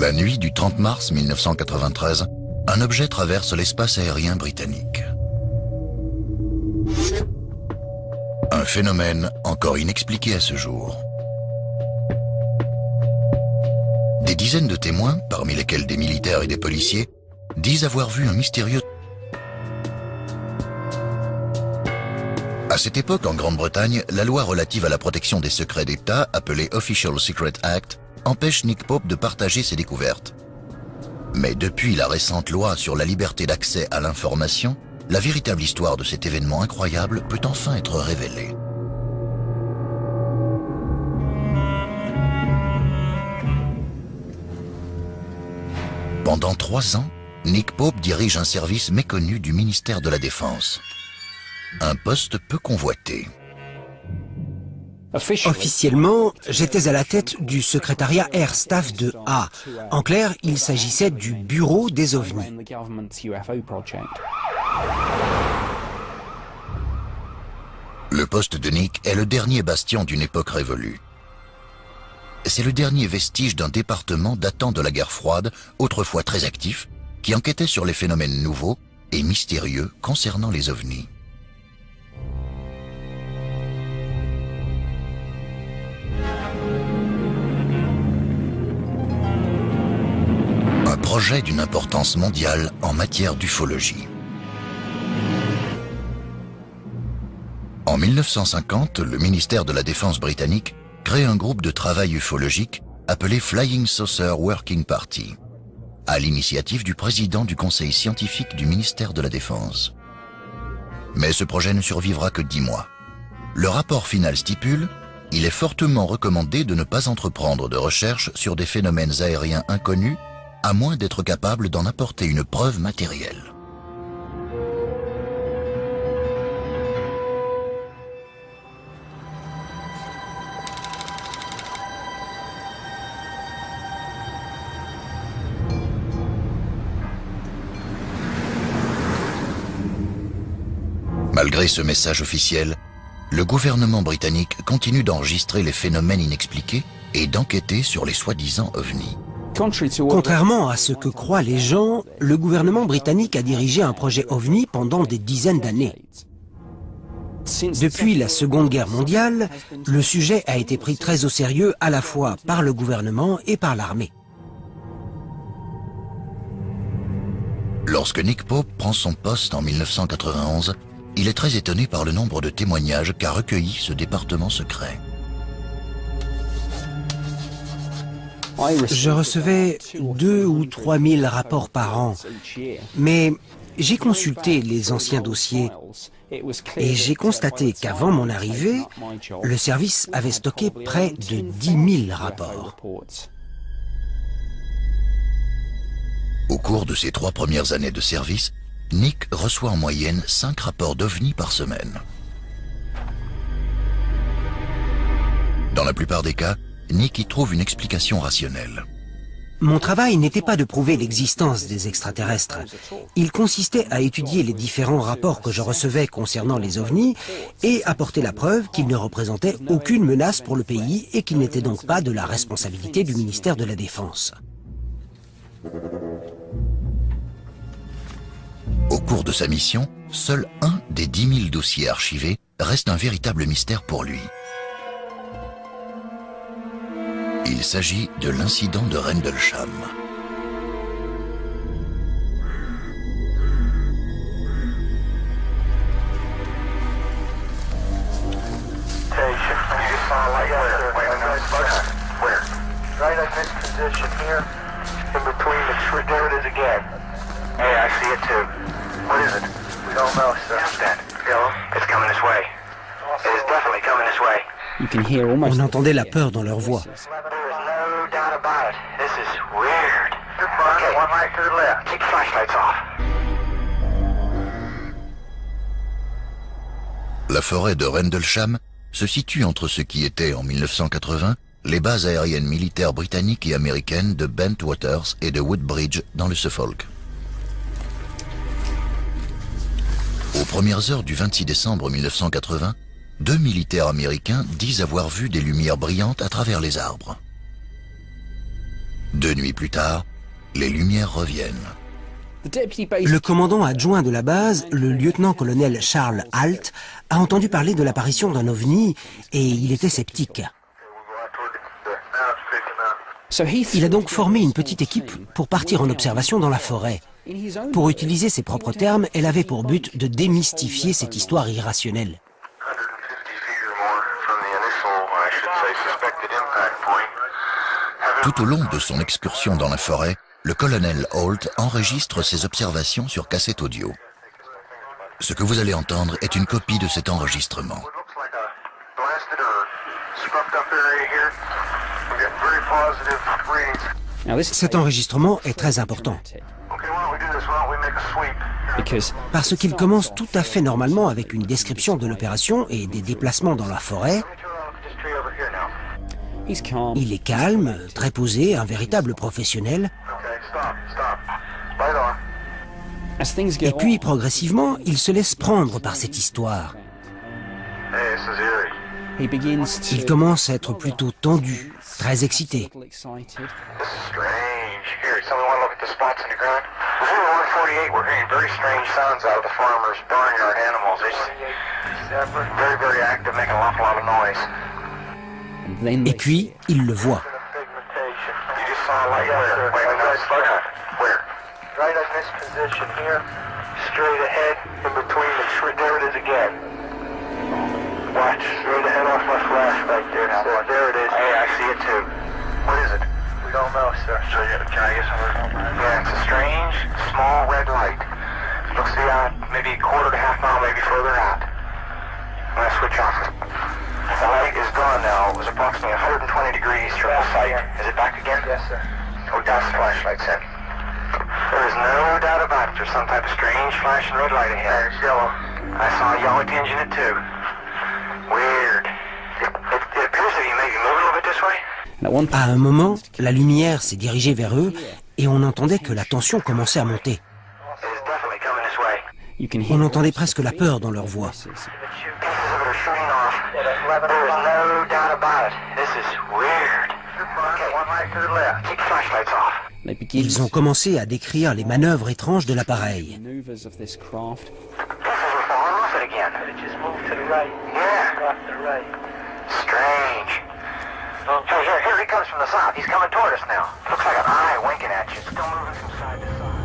La nuit du 30 mars 1993, un objet traverse l'espace aérien britannique. Un phénomène encore inexpliqué à ce jour. Des dizaines de témoins, parmi lesquels des militaires et des policiers, disent avoir vu un mystérieux... À cette époque, en Grande-Bretagne, la loi relative à la protection des secrets d'État, appelée Official Secret Act, empêche Nick Pope de partager ses découvertes. Mais depuis la récente loi sur la liberté d'accès à l'information, la véritable histoire de cet événement incroyable peut enfin être révélée. Pendant 3 ans, Nick Pope dirige un service méconnu du ministère de la Défense. Un poste peu convoité. Officiellement, j'étais à la tête du secrétariat Air Staff de A. En clair, il s'agissait du bureau des OVNI. Le poste de Nick est le dernier bastion d'une époque révolue. C'est le dernier vestige d'un département datant de la guerre froide, autrefois très actif, qui enquêtait sur les phénomènes nouveaux et mystérieux concernant les ovnis. Un projet d'une importance mondiale en matière d'ufologie. En 1950, le ministère de la Défense britannique crée un groupe de travail ufologique appelé Flying Saucer Working Party, à l'initiative du président du conseil scientifique du ministère de la Défense. Mais ce projet ne survivra que 10 mois. Le rapport final stipule: il est fortement recommandé de ne pas entreprendre de recherches sur des phénomènes aériens inconnus, à moins d'être capable d'en apporter une preuve matérielle. Malgré ce message officiel, le gouvernement britannique continue d'enregistrer les phénomènes inexpliqués et d'enquêter sur les soi-disant ovnis. Contrairement à ce que croient les gens, le gouvernement britannique a dirigé un projet OVNI pendant des dizaines d'années. Depuis la Seconde Guerre mondiale, le sujet a été pris très au sérieux à la fois par le gouvernement et par l'armée. Lorsque Nick Pope prend son poste en 1991, il est très étonné par le nombre de témoignages qu'a recueilli ce département secret. Je recevais 2 ou 3 000 rapports par an, mais j'ai consulté les anciens dossiers et j'ai constaté qu'avant mon arrivée, le service avait stocké près de 10 000 rapports. Au cours de ses 3 premières années de service, Nick reçoit en moyenne 5 rapports d'OVNI par semaine. Dans la plupart des cas, Nick y trouve une explication rationnelle. Mon travail n'était pas de prouver l'existence des extraterrestres. Il consistait à étudier les différents rapports que je recevais concernant les ovnis et apporter la preuve qu'ils ne représentaient aucune menace pour le pays et qu'ils n'étaient donc pas de la responsabilité du ministère de la Défense. Au cours de sa mission, seul un des 10 000 dossiers archivés reste un véritable mystère pour lui. Il s'agit de l'incident de Rendlesham. On entendait la peur dans leur voix. La forêt de Rendlesham se situe entre ce qui était, en 1980, les bases aériennes militaires britanniques et américaines de Bentwaters et de Woodbridge dans le Suffolk. Aux premières heures du 26 décembre 1980, 2 militaires américains disent avoir vu des lumières brillantes à travers les arbres. 2 nuits plus tard, les lumières reviennent. Le commandant adjoint de la base, le lieutenant-colonel Charles Halt, a entendu parler de l'apparition d'un ovni et il était sceptique. Il a donc formé une petite équipe pour partir en observation dans la forêt. Pour utiliser ses propres termes, elle avait pour but de démystifier cette histoire irrationnelle. Tout au long de son excursion dans la forêt, le colonel Halt enregistre ses observations sur cassette audio. Ce que vous allez entendre est une copie de cet enregistrement. Cet enregistrement est très important parce qu'il commence tout à fait normalement avec une description de l'opération et des déplacements dans la forêt. Il est calme, très posé, un véritable professionnel. Et puis, progressivement, il se laisse prendre par cette histoire. Il commence à être plutôt tendu, très excité. Et puis, il le voit. Watch, straight ahead off my flash back there. There it is. Hey, I see it too. What is it? We don't know, sir. So can I get some of it? Yeah, it's a strange, small red light. Looks to be out maybe a quarter to half mile, maybe further out. I'm gonna switch off. The light is gone now. It was approximately 120 degrees from the site. Is it back again? Yes, sir. Oh, that's the flashlight's in. There is no doubt about it. There's some type of strange flashing red light ahead. It's yellow. I saw a yellow tinge in it too. Weird. It appears to be maybe moving a little bit this way. À un moment, la lumière s'est dirigée vers eux et on entendait que la tension commençait à monter. It is definitely coming this way. On entendait presque la peur dans leur voix. Pieces of it are shooting off. There is no doubt about it. This is weird. Okay, one right to the left. Keep the flashlights off. Ils ont commencé à décrire les manœuvres étranges de l'appareil. Pieces are falling off it again. It just moved to the right. Yeah. Off to the right. Strange. Here he comes from the south. He's coming toward us now. Looks like an eye winking at you. Still moving from side to side.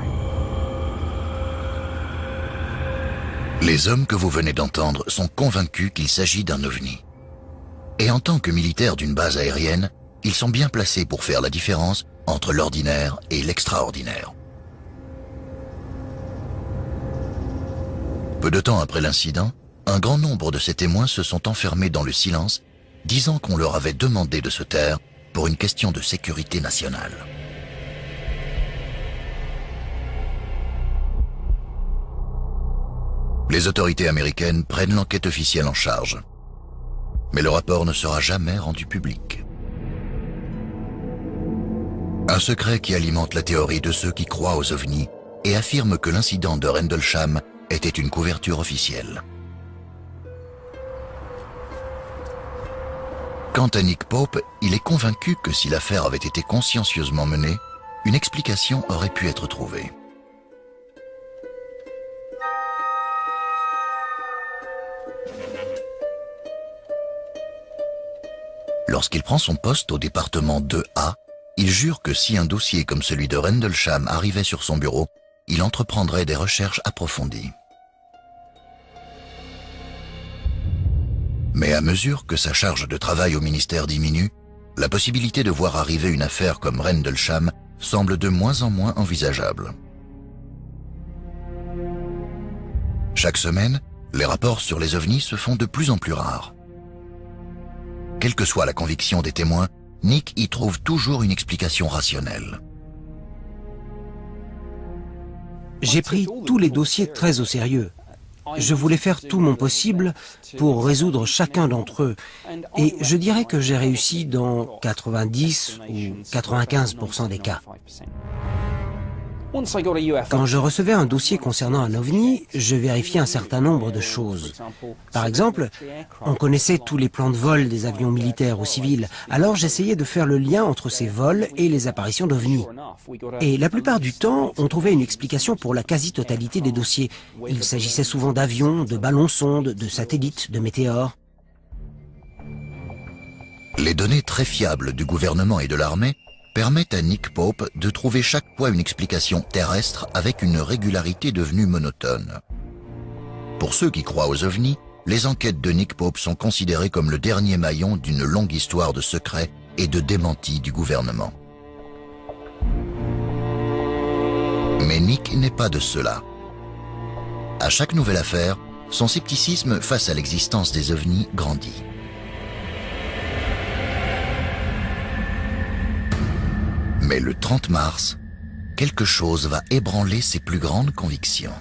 Les hommes que vous venez d'entendre sont convaincus qu'il s'agit d'un ovni. Et en tant que militaires d'une base aérienne, ils sont bien placés pour faire la différence entre l'ordinaire et l'extraordinaire. Peu de temps après l'incident, un grand nombre de ces témoins se sont enfermés dans le silence, disant qu'on leur avait demandé de se taire pour une question de sécurité nationale. Les autorités américaines prennent l'enquête officielle en charge. Mais le rapport ne sera jamais rendu public. Un secret qui alimente la théorie de ceux qui croient aux ovnis et affirment que l'incident de Rendlesham était une couverture officielle. Quant à Nick Pope, il est convaincu que si l'affaire avait été consciencieusement menée, une explication aurait pu être trouvée. Lorsqu'il prend son poste au département 2A, il jure que si un dossier comme celui de Rendlesham arrivait sur son bureau, il entreprendrait des recherches approfondies. Mais à mesure que sa charge de travail au ministère diminue, la possibilité de voir arriver une affaire comme Rendlesham semble de moins en moins envisageable. Chaque semaine, les rapports sur les ovnis se font de plus en plus rares. Quelle que soit la conviction des témoins, Nick y trouve toujours une explication rationnelle. J'ai pris tous les dossiers très au sérieux. Je voulais faire tout mon possible pour résoudre chacun d'entre eux. Et je dirais que j'ai réussi dans 90 ou 95% des cas. Quand je recevais un dossier concernant un ovni, je vérifiais un certain nombre de choses. Par exemple, on connaissait tous les plans de vol des avions militaires ou civils, alors j'essayais de faire le lien entre ces vols et les apparitions d'ovnis. Et la plupart du temps, on trouvait une explication pour la quasi-totalité des dossiers. Il s'agissait souvent d'avions, de ballons-sondes, de satellites, de météores. Les données très fiables du gouvernement et de l'armée permettent à Nick Pope de trouver chaque fois une explication terrestre avec une régularité devenue monotone. Pour ceux qui croient aux ovnis, les enquêtes de Nick Pope sont considérées comme le dernier maillon d'une longue histoire de secrets et de démentis du gouvernement. Mais Nick n'est pas de ceux-là. À chaque nouvelle affaire, son scepticisme face à l'existence des ovnis grandit. Mais le 30 mars, quelque chose va ébranler ses plus grandes convictions.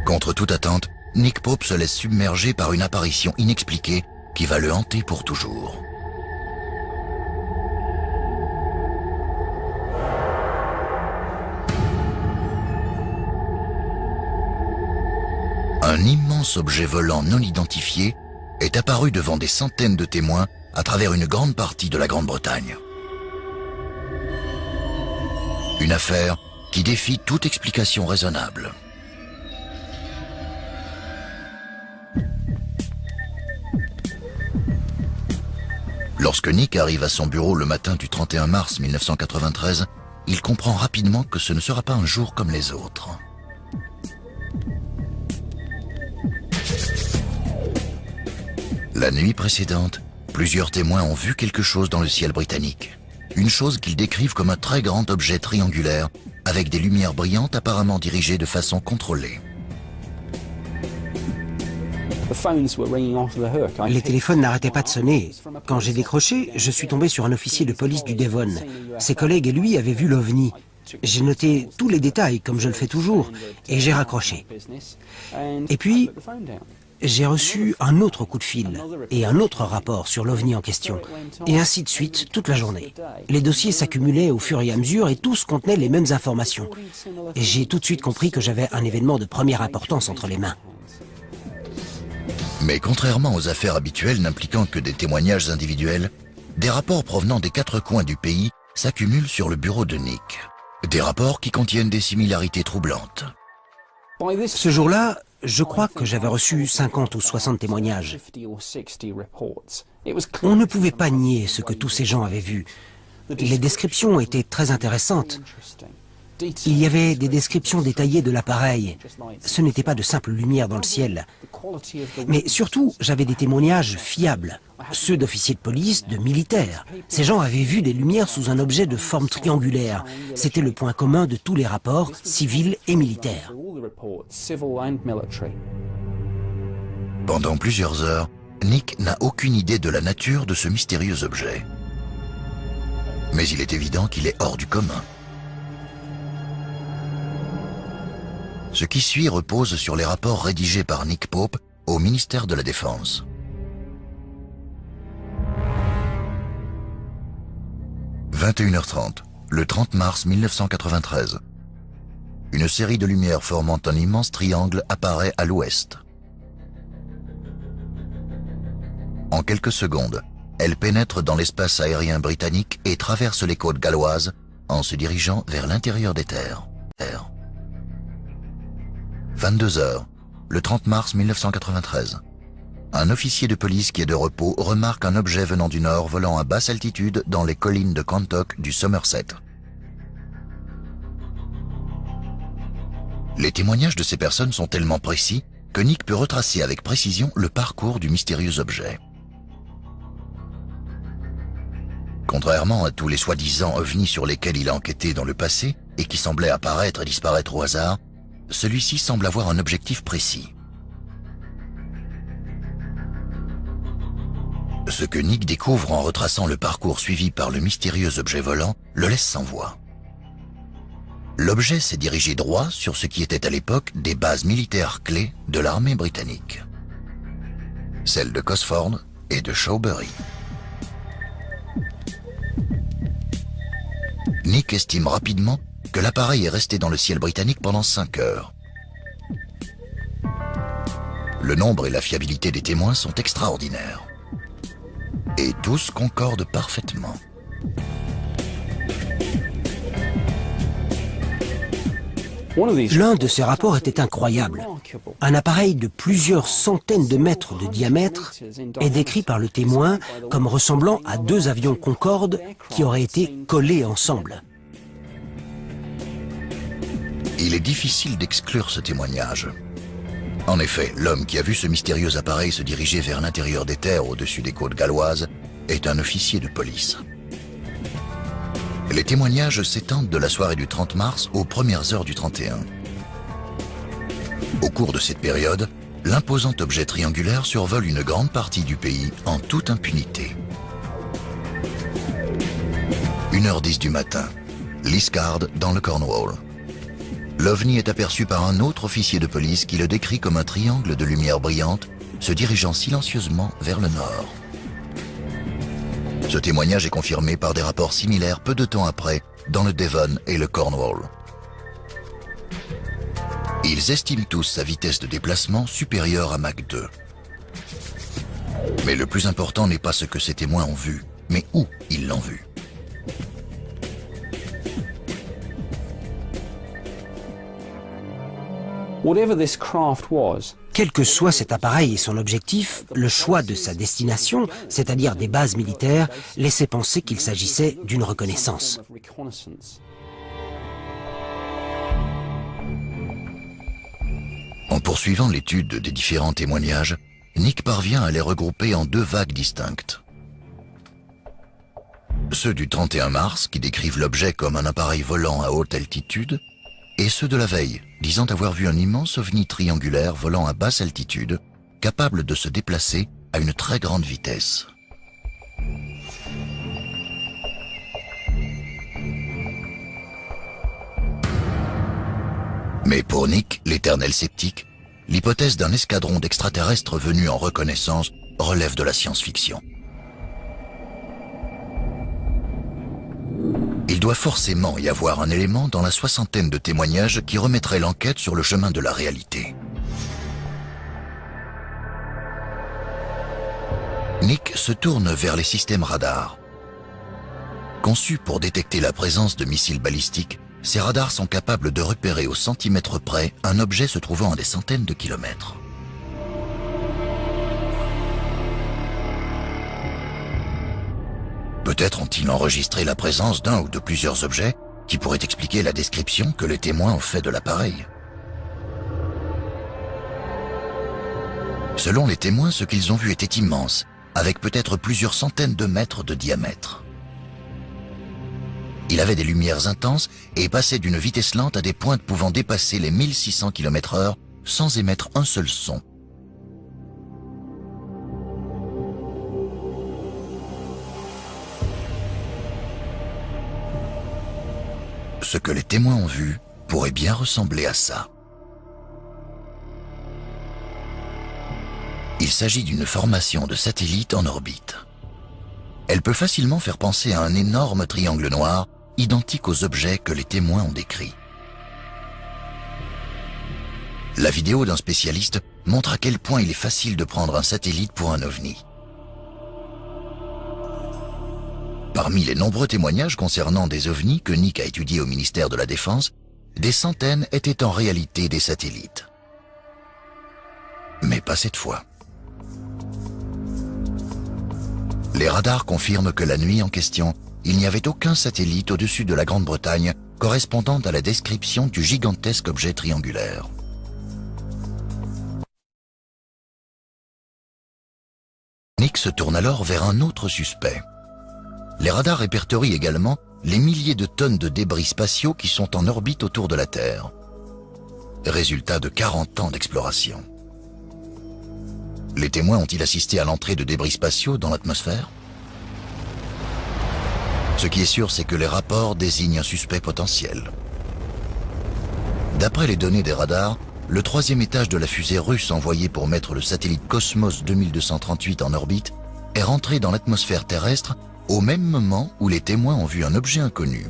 Contre toute attente, Nick Pope se laisse submerger par une apparition inexpliquée qui va le hanter pour toujours. Un immense objet volant non identifié est apparu devant des centaines de témoins à travers une grande partie de la Grande-Bretagne. Une affaire qui défie toute explication raisonnable. Lorsque Nick arrive à son bureau le matin du 31 mars 1993, il comprend rapidement que ce ne sera pas un jour comme les autres. La nuit précédente, plusieurs témoins ont vu quelque chose dans le ciel britannique. Une chose qu'ils décrivent comme un très grand objet triangulaire avec des lumières brillantes apparemment dirigées de façon contrôlée. Les téléphones n'arrêtaient pas de sonner. Quand j'ai décroché, je suis tombé sur un officier de police du Devon. Ses collègues et lui avaient vu l'OVNI. J'ai noté tous les détails, comme je le fais toujours, et j'ai raccroché. Et puis, j'ai reçu un autre coup de fil et un autre rapport sur l'OVNI en question. Et ainsi de suite, toute la journée. Les dossiers s'accumulaient au fur et à mesure et tous contenaient les mêmes informations. Et j'ai tout de suite compris que j'avais un événement de première importance entre les mains. Mais contrairement aux affaires habituelles n'impliquant que des témoignages individuels, des rapports provenant des quatre coins du pays s'accumulent sur le bureau de Nick. Des rapports qui contiennent des similarités troublantes. Ce jour-là, je crois que j'avais reçu 50 ou 60 témoignages. On ne pouvait pas nier ce que tous ces gens avaient vu. Les descriptions étaient très intéressantes. Il y avait des descriptions détaillées de l'appareil. Ce n'était pas de simple lumière dans le ciel. Mais surtout, j'avais des témoignages fiables. Ceux d'officiers de police, de militaires. Ces gens avaient vu des lumières sous un objet de forme triangulaire. C'était le point commun de tous les rapports, civils et militaires. Pendant plusieurs heures, Nick n'a aucune idée de la nature de ce mystérieux objet. Mais il est évident qu'il est hors du commun. Ce qui suit repose sur les rapports rédigés par Nick Pope au ministère de la Défense. « 21h30, le 30 mars 1993. Une série de lumières formant un immense triangle apparaît à l'ouest. En quelques secondes, elle pénètre dans l'espace aérien britannique et traverse les côtes galloises en se dirigeant vers l'intérieur des terres. 22h, le 30 mars 1993. Un officier de police qui est de repos remarque un objet venant du nord volant à basse altitude dans les collines de Quantock du Somerset. Les témoignages de ces personnes sont tellement précis que Nick peut retracer avec précision le parcours du mystérieux objet. Contrairement à tous les soi-disant ovnis sur lesquels il a enquêté dans le passé et qui semblaient apparaître et disparaître au hasard, celui-ci semble avoir un objectif précis. Ce que Nick découvre en retraçant le parcours suivi par le mystérieux objet volant le laisse sans voix. L'objet s'est dirigé droit sur ce qui était à l'époque des bases militaires clés de l'armée britannique. Celles de Cosford, et de Shawbury. Nick estime rapidement que l'appareil est resté dans le ciel britannique pendant 5 heures. Le nombre et la fiabilité des témoins sont extraordinaires. Et tous concordent parfaitement. L'un de ces rapports était incroyable. Un appareil de plusieurs centaines de mètres de diamètre est décrit par le témoin comme ressemblant à 2 avions Concorde qui auraient été collés ensemble. Il est difficile d'exclure ce témoignage. En effet, l'homme qui a vu ce mystérieux appareil se diriger vers l'intérieur des terres au-dessus des côtes galloises est un officier de police. Les témoignages s'étendent de la soirée du 30 mars aux premières heures du 31. Au cours de cette période, l'imposant objet triangulaire survole une grande partie du pays en toute impunité. 1h10 du matin, Liscard dans le Cornwall. L'OVNI est aperçu par un autre officier de police qui le décrit comme un triangle de lumière brillante se dirigeant silencieusement vers le nord. Ce témoignage est confirmé par des rapports similaires peu de temps après dans le Devon et le Cornwall. Ils estiment tous sa vitesse de déplacement supérieure à Mach 2. Mais le plus important n'est pas ce que ces témoins ont vu, mais où ils l'ont vu. Quel que soit cet appareil et son objectif, le choix de sa destination, c'est-à-dire des bases militaires, laissait penser qu'il s'agissait d'une reconnaissance. En poursuivant l'étude des différents témoignages, Nick parvient à les regrouper en 2 vagues distinctes. Ceux du 31 mars, qui décrivent l'objet comme un appareil volant à haute altitude, et ceux de la veille, disant avoir vu un immense ovni triangulaire volant à basse altitude, capable de se déplacer à une très grande vitesse. Mais pour Nick, l'éternel sceptique, l'hypothèse d'un escadron d'extraterrestres venus en reconnaissance relève de la science-fiction. Il doit forcément y avoir un élément dans la 60aine de témoignages qui remettrait l'enquête sur le chemin de la réalité. Nick se tourne vers les systèmes radars. Conçus pour détecter la présence de missiles balistiques, ces radars sont capables de repérer au centimètre près un objet se trouvant à des centaines de kilomètres. Peut-être ont-ils enregistré la présence d'un ou de plusieurs objets qui pourraient expliquer la description que les témoins ont fait de l'appareil. Selon les témoins, ce qu'ils ont vu était immense, avec peut-être plusieurs centaines de mètres de diamètre. Il avait des lumières intenses et passait d'une vitesse lente à des pointes pouvant dépasser les 1600 km/h sans émettre un seul son. Ce que les témoins ont vu pourrait bien ressembler à ça. Il s'agit d'une formation de satellites en orbite. Elle peut facilement faire penser à un énorme triangle noir, identique aux objets que les témoins ont décrits. La vidéo d'un spécialiste montre à quel point il est facile de prendre un satellite pour un ovni. Parmi les nombreux témoignages concernant des ovnis que Nick a étudiés au ministère de la Défense, des centaines étaient en réalité des satellites. Mais pas cette fois. Les radars confirment que la nuit en question, il n'y avait aucun satellite au-dessus de la Grande-Bretagne correspondant à la description du gigantesque objet triangulaire. Nick se tourne alors vers un autre suspect. Les radars répertorient également les milliers de tonnes de débris spatiaux qui sont en orbite autour de la Terre. Résultat de 40 ans d'exploration. Les témoins ont-ils assisté à l'entrée de débris spatiaux dans l'atmosphère? Ce qui est sûr, c'est que les rapports désignent un suspect potentiel. D'après les données des radars, le 3e étage de la fusée russe envoyée pour mettre le satellite Cosmos 2238 en orbite est rentré dans l'atmosphère terrestre au même moment où les témoins ont vu un objet inconnu.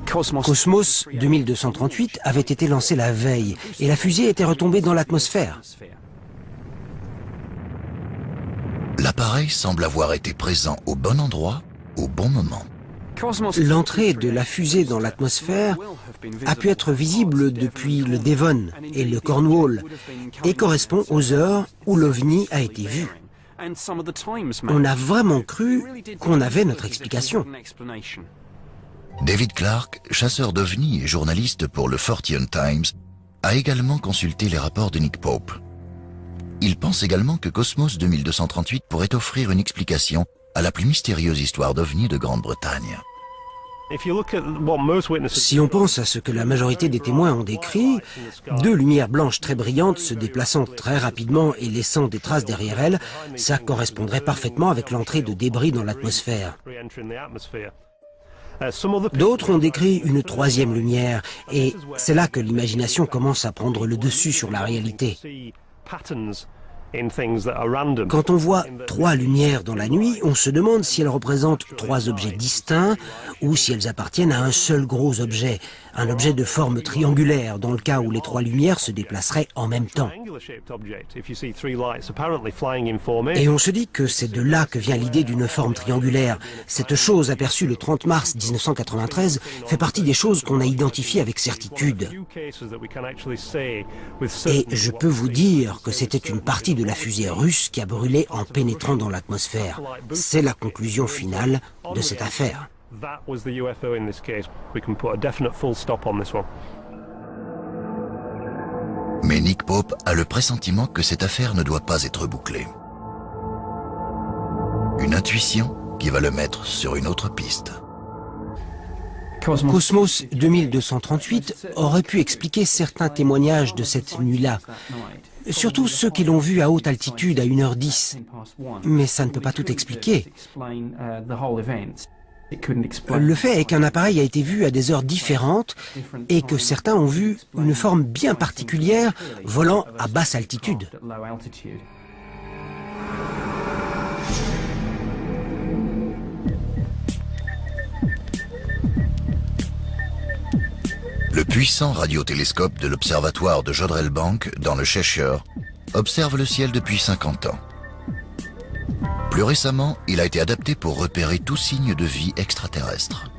Cosmos 2238 avait été lancé la veille et la fusée était retombée dans l'atmosphère. L'appareil semble avoir été présent au bon endroit, au bon moment. L'entrée de la fusée dans l'atmosphère a pu être visible depuis le Devon et le Cornwall et correspond aux heures où l'OVNI a été vu. On a vraiment cru qu'on avait notre explication. David Clark, chasseur d'OVNI et journaliste pour le Fortean Times, a également consulté les rapports de Nick Pope. Il pense également que Cosmos 2238 pourrait offrir une explication à la plus mystérieuse histoire d'OVNI de Grande-Bretagne. Si on pense à ce que la majorité des témoins ont décrit, deux lumières blanches très brillantes se déplaçant très rapidement et laissant des traces derrière elles, ça correspondrait parfaitement avec l'entrée de débris dans l'atmosphère. D'autres ont décrit une troisième lumière, et c'est là que l'imagination commence à prendre le dessus sur la réalité. Quand on voit trois lumières dans la nuit, on se demande si elles représentent trois objets distincts ou si elles appartiennent à un seul gros objet, un objet de forme triangulaire, dans le cas où les trois lumières se déplaceraient en même temps. Et on se dit que c'est de là que vient l'idée d'une forme triangulaire. Cette chose aperçue le 30 mars 1993 fait partie des choses qu'on a identifiées avec certitude. Et je peux vous dire que c'était une partie de la fusée russe qui a brûlé en pénétrant dans l'atmosphère. C'est la conclusion finale de cette affaire. Mais Nick Pope a le pressentiment que cette affaire ne doit pas être bouclée. Une intuition qui va le mettre sur une autre piste. Cosmos 2238 aurait pu expliquer certains témoignages de cette nuit-là, surtout ceux qui l'ont vu à haute altitude à 1h10. Mais ça ne peut pas tout expliquer. Le fait est qu'un appareil a été vu à des heures différentes et que certains ont vu une forme bien particulière volant à basse altitude. Le puissant radiotélescope de l'observatoire de Jodrell Bank, dans le Cheshire, observe le ciel depuis 50 ans. Plus récemment, il a été adapté pour repérer tout signe de vie extraterrestre.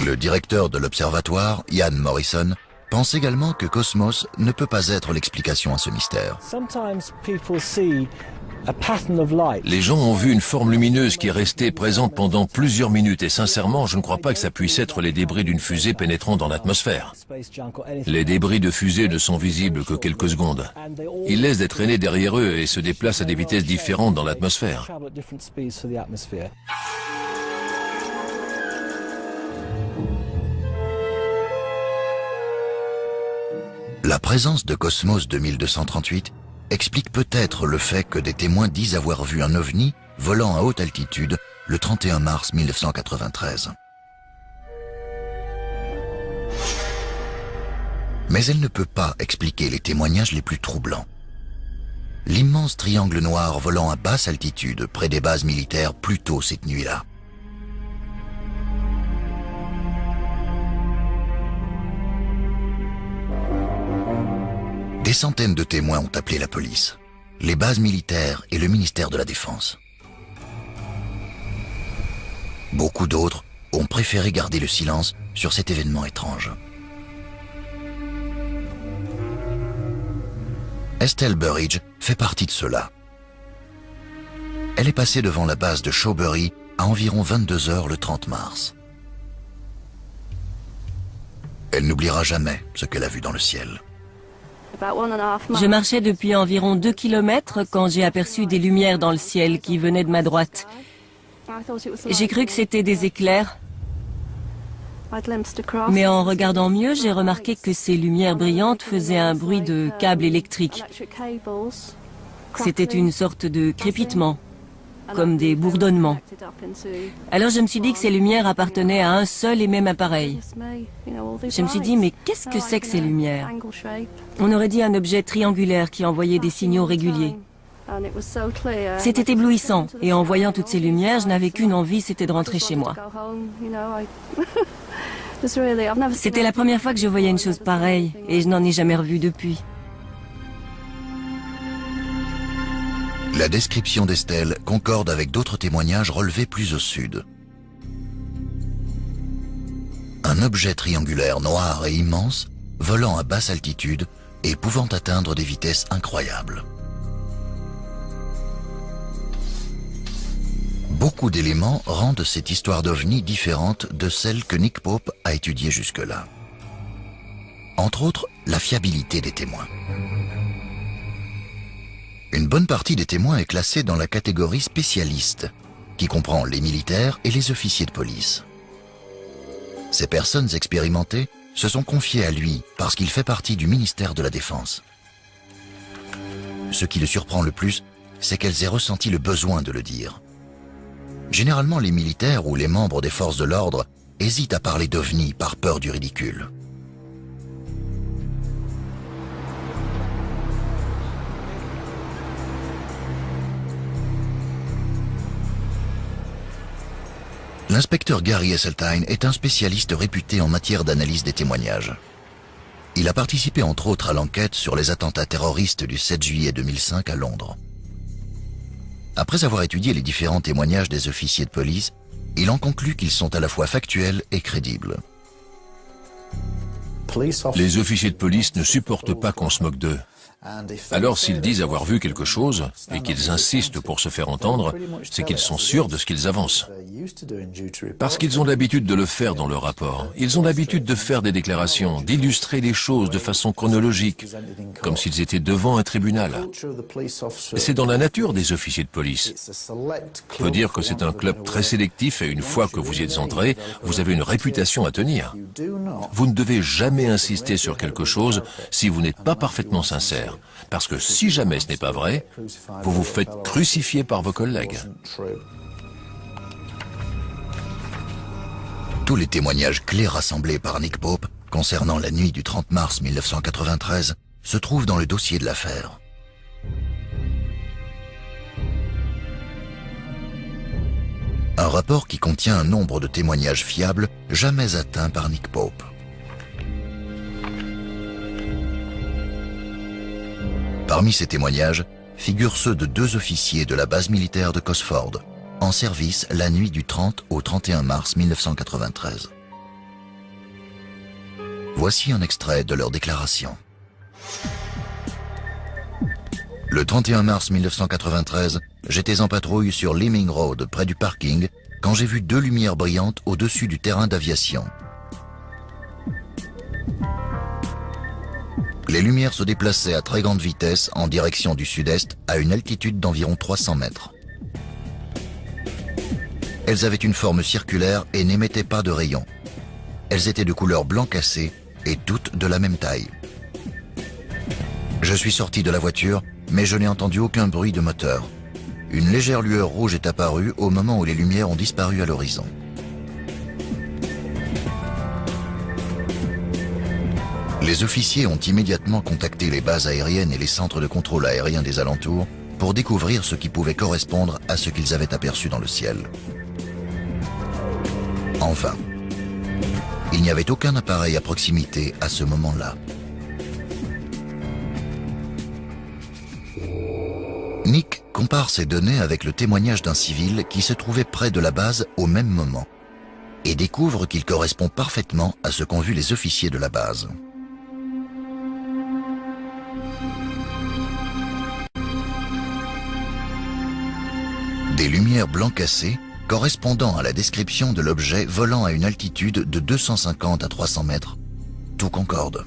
Le directeur de l'observatoire, Ian Morrison, pense également que Cosmos ne peut pas être l'explication à ce mystère. Les gens ont vu une forme lumineuse qui est restée présente pendant plusieurs minutes et sincèrement, je ne crois pas que ça puisse être les débris d'une fusée pénétrant dans l'atmosphère. Les débris de fusée ne sont visibles que quelques secondes. Ils laissent des traînées derrière eux et se déplacent à des vitesses différentes dans l'atmosphère. La présence de Cosmos 2238 explique peut-être le fait que des témoins disent avoir vu un ovni volant à haute altitude le 31 mars 1993. Mais elle ne peut pas expliquer les témoignages les plus troublants. L'immense triangle noir volant à basse altitude près des bases militaires plus tôt cette nuit-là. Des centaines de témoins ont appelé la police, les bases militaires et le ministère de la Défense. Beaucoup d'autres ont préféré garder le silence sur cet événement étrange. Estelle Burridge fait partie de ceux-là. Elle est passée devant la base de Shawbury à environ 22 h le 30 mars. Elle n'oubliera jamais ce qu'elle a vu dans le ciel. Je marchais depuis environ 2 km quand j'ai aperçu des lumières dans le ciel qui venaient de ma droite. J'ai cru que c'était des éclairs, mais en regardant mieux, j'ai remarqué que ces lumières brillantes faisaient un bruit de câbles électriques. C'était une sorte de crépitement. comme des bourdonnements. Alors je me suis dit que ces lumières appartenaient à un seul et même appareil. Je me suis dit, mais qu'est-ce que c'est que ces lumières? On aurait dit un objet triangulaire qui envoyait des signaux réguliers. C'était éblouissant, et en voyant toutes ces lumières, je n'avais qu'une envie, c'était de rentrer chez moi. C'était la première fois que je voyais une chose pareille, et je n'en ai jamais revu depuis. La description d'Estelle concorde avec d'autres témoignages relevés plus au sud. Un objet triangulaire noir et immense, volant à basse altitude et pouvant atteindre des vitesses incroyables. Beaucoup d'éléments rendent cette histoire d'OVNI différente de celle que Nick Pope a étudiée jusque-là. Entre autres, la fiabilité des témoins. Une bonne partie des témoins est classée dans la catégorie spécialiste, qui comprend les militaires et les officiers de police. Ces personnes expérimentées se sont confiées à lui parce qu'il fait partie du ministère de la Défense. Ce qui le surprend le plus, c'est qu'elles aient ressenti le besoin de le dire. Généralement, les militaires ou les membres des forces de l'ordre hésitent à parler d'OVNI par peur du ridicule. L'inspecteur Gary Esseltine est un spécialiste réputé en matière d'analyse des témoignages. Il a participé entre autres à l'enquête sur les attentats terroristes du 7 juillet 2005 à Londres. Après avoir étudié les différents témoignages des officiers de police, il en conclut qu'ils sont à la fois factuels et crédibles. Les officiers de police ne supportent pas qu'on se moque d'eux. Alors s'ils disent avoir vu quelque chose et qu'ils insistent pour se faire entendre, c'est qu'ils sont sûrs de ce qu'ils avancent. Parce qu'ils ont l'habitude de le faire dans leur rapport. Ils ont l'habitude de faire des déclarations, d'illustrer les choses de façon chronologique, comme s'ils étaient devant un tribunal. Et c'est dans la nature des officiers de police. On peut dire que c'est un club très sélectif et une fois que vous y êtes entré, vous avez une réputation à tenir. Vous ne devez jamais insister sur quelque chose si vous n'êtes pas parfaitement sincère. Parce que si jamais ce n'est pas vrai, vous vous faites crucifier par vos collègues. Tous les témoignages clés rassemblés par Nick Pope concernant la nuit du 30 mars 1993 se trouvent dans le dossier de l'affaire. Un rapport qui contient un nombre de témoignages fiables jamais atteints par Nick Pope. Parmi ces témoignages figurent ceux de 2 officiers de la base militaire de Cosford, en service la nuit du 30 au 31 mars 1993. Voici un extrait de leur déclaration. Le 31 mars 1993, j'étais en patrouille sur Leeming Road, près du parking, quand j'ai vu 2 lumières brillantes au-dessus du terrain d'aviation. Les lumières se déplaçaient à très grande vitesse en direction du sud-est à une altitude d'environ 300 mètres. Elles avaient une forme circulaire et n'émettaient pas de rayons. Elles étaient de couleur blanc cassé et toutes de la même taille. Je suis sorti de la voiture, mais je n'ai entendu aucun bruit de moteur. Une légère lueur rouge est apparue au moment où les lumières ont disparu à l'horizon. Les officiers ont immédiatement contacté les bases aériennes et les centres de contrôle aérien des alentours pour découvrir ce qui pouvait correspondre à ce qu'ils avaient aperçu dans le ciel. Enfin, il n'y avait aucun appareil à proximité à ce moment-là. Nick compare ces données avec le témoignage d'un civil qui se trouvait près de la base au même moment et découvre qu'il correspond parfaitement à ce qu'ont vu les officiers de la base. Des lumières blanc cassé correspondant à la description de l'objet volant à une altitude de 250 à 300 mètres. Tout concorde.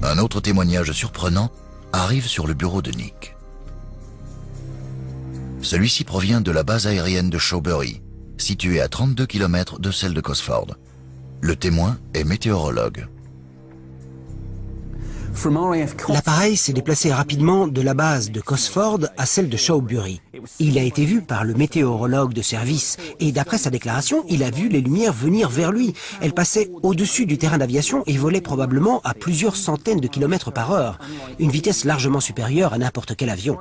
Un autre témoignage surprenant arrive sur le bureau de Nick. Celui-ci provient de la base aérienne de Shawbury, située à 32 km de celle de Cosford. Le témoin est météorologue. L'appareil s'est déplacé rapidement de la base de Cosford à celle de Shawbury. Il a été vu par le météorologue de service et d'après sa déclaration, il a vu les lumières venir vers lui. Elles passaient au-dessus du terrain d'aviation et volaient probablement à plusieurs centaines de kilomètres par heure, une vitesse largement supérieure à n'importe quel avion.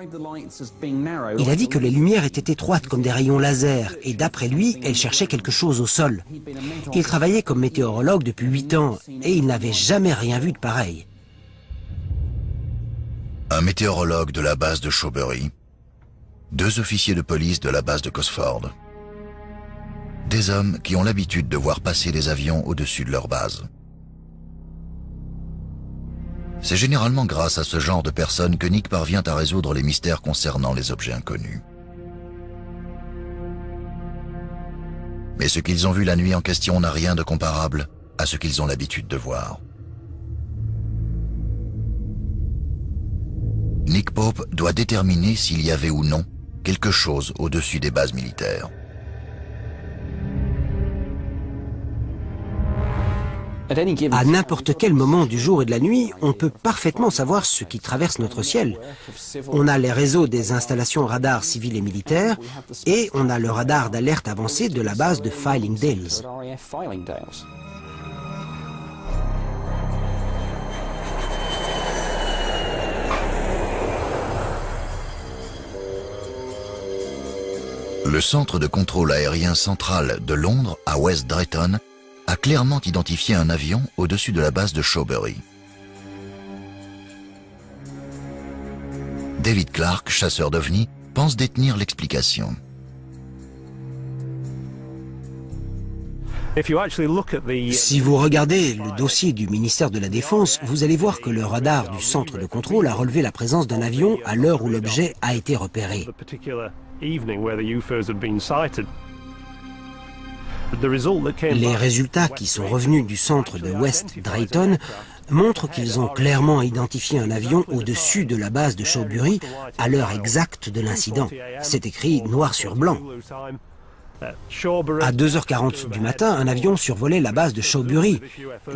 Il a dit que les lumières étaient étroites comme des rayons laser et d'après lui, elles cherchaient quelque chose au sol. Il travaillait comme météorologue depuis 8 ans et il n'avait jamais rien vu de pareil. Un météorologue de la base de Shawbury, 2 officiers de police de la base de Cosford. Des hommes qui ont l'habitude de voir passer des avions au-dessus de leur base. C'est généralement grâce à ce genre de personnes que Nick parvient à résoudre les mystères concernant les objets inconnus. Mais ce qu'ils ont vu la nuit en question n'a rien de comparable à ce qu'ils ont l'habitude de voir. Nick Pope doit déterminer s'il y avait ou non quelque chose au-dessus des bases militaires. À n'importe quel moment du jour et de la nuit, on peut parfaitement savoir ce qui traverse notre ciel. On a les réseaux des installations radars civiles et militaires et on a le radar d'alerte avancé de la base de Fylingdales. Le centre de contrôle aérien central de Londres à West Drayton a clairement identifié un avion au-dessus de la base de Shawbury. David Clark, chasseur d'ovnis, pense détenir l'explication. Si vous regardez le dossier du ministère de la Défense, vous allez voir que le radar du centre de contrôle a relevé la présence d'un avion à l'heure où l'objet a été repéré. Les résultats qui sont revenus du centre de West Drayton montrent qu'ils ont clairement identifié un avion au-dessus de la base de Shawbury à l'heure exacte de l'incident. C'est écrit noir sur blanc. À 2h40 du matin, un avion survolait la base de Shawbury.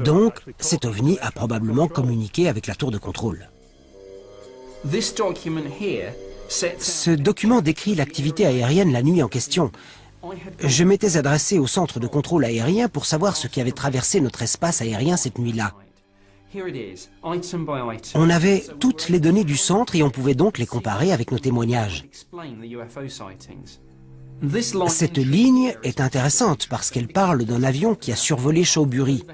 Donc, cet ovni a probablement communiqué avec la tour de contrôle. Ce document décrit l'activité aérienne la nuit en question. Je m'étais adressé au centre de contrôle aérien pour savoir ce qui avait traversé notre espace aérien cette nuit-là. On avait toutes les données du centre et on pouvait donc les comparer avec nos témoignages. Cette ligne est intéressante parce qu'elle parle d'un avion qui a survolé Shawbury.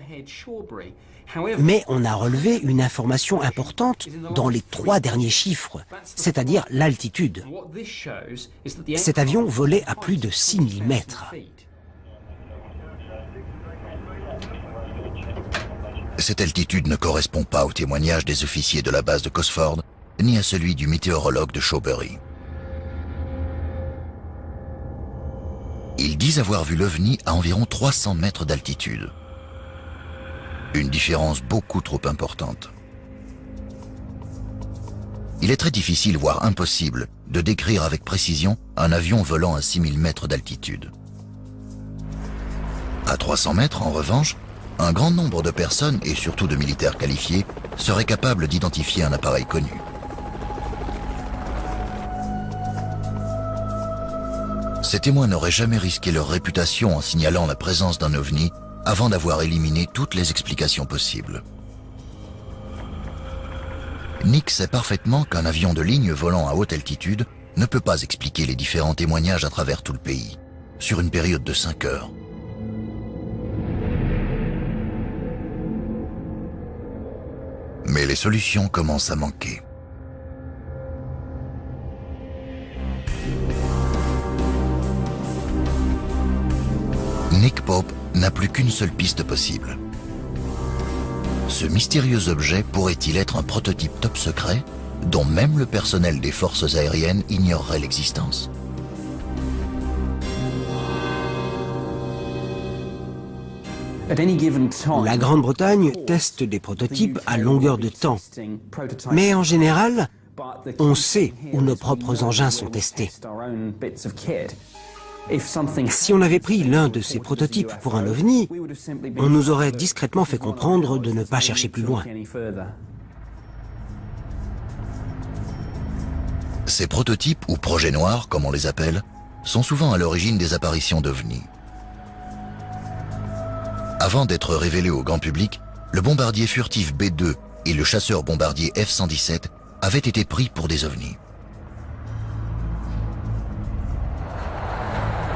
Mais on a relevé une information importante dans les 3 derniers chiffres, c'est-à-dire l'altitude. Cet avion volait à plus de 6000 mètres. Cette altitude ne correspond pas au témoignage des officiers de la base de Cosford, ni à celui du météorologue de Shawbury. Ils disent avoir vu l'OVNI à environ 300 mètres d'altitude. Une différence beaucoup trop importante. Il est très difficile, voire impossible, de décrire avec précision un avion volant à 6000 mètres d'altitude. À 300 mètres, en revanche, un grand nombre de personnes, et surtout de militaires qualifiés, seraient capables d'identifier un appareil connu. Ces témoins n'auraient jamais risqué leur réputation en signalant la présence d'un ovni avant d'avoir éliminé toutes les explications possibles. Nick sait parfaitement qu'un avion de ligne volant à haute altitude ne peut pas expliquer les différents témoignages à travers tout le pays, sur une période de 5 heures. Mais les solutions commencent à manquer. Nick Pope n'a plus qu'une seule piste possible. Ce mystérieux objet pourrait-il être un prototype top secret dont même le personnel des forces aériennes ignorerait l'existence? La Grande-Bretagne teste des prototypes à longueur de temps. Mais en général, on sait où nos propres engins sont testés. Si on avait pris l'un de ces prototypes pour un ovni, on nous aurait discrètement fait comprendre de ne pas chercher plus loin. Ces prototypes, ou projets noirs, comme on les appelle, sont souvent à l'origine des apparitions d'OVNI. Avant d'être révélés au grand public, le bombardier furtif B-2 et le chasseur bombardier F-117 avaient été pris pour des ovnis.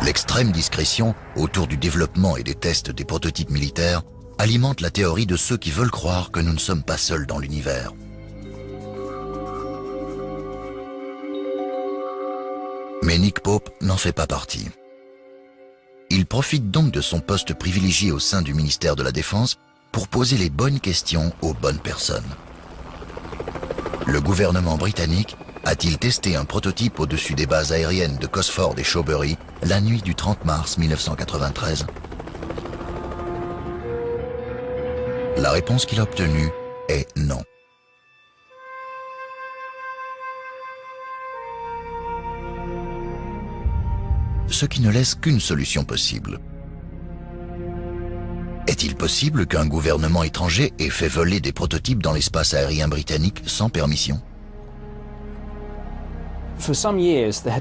L'extrême discrétion autour du développement et des tests des prototypes militaires alimente la théorie de ceux qui veulent croire que nous ne sommes pas seuls dans l'univers. Mais Nick Pope n'en fait pas partie. Il profite donc de son poste privilégié au sein du ministère de la Défense pour poser les bonnes questions aux bonnes personnes. Le gouvernement britannique a-t-il testé un prototype au-dessus des bases aériennes de Cosford et Shawbury la nuit du 30 mars 1993? La réponse qu'il a obtenue est non. Ce qui ne laisse qu'une solution possible. Est-il possible qu'un gouvernement étranger ait fait voler des prototypes dans l'espace aérien britannique sans permission?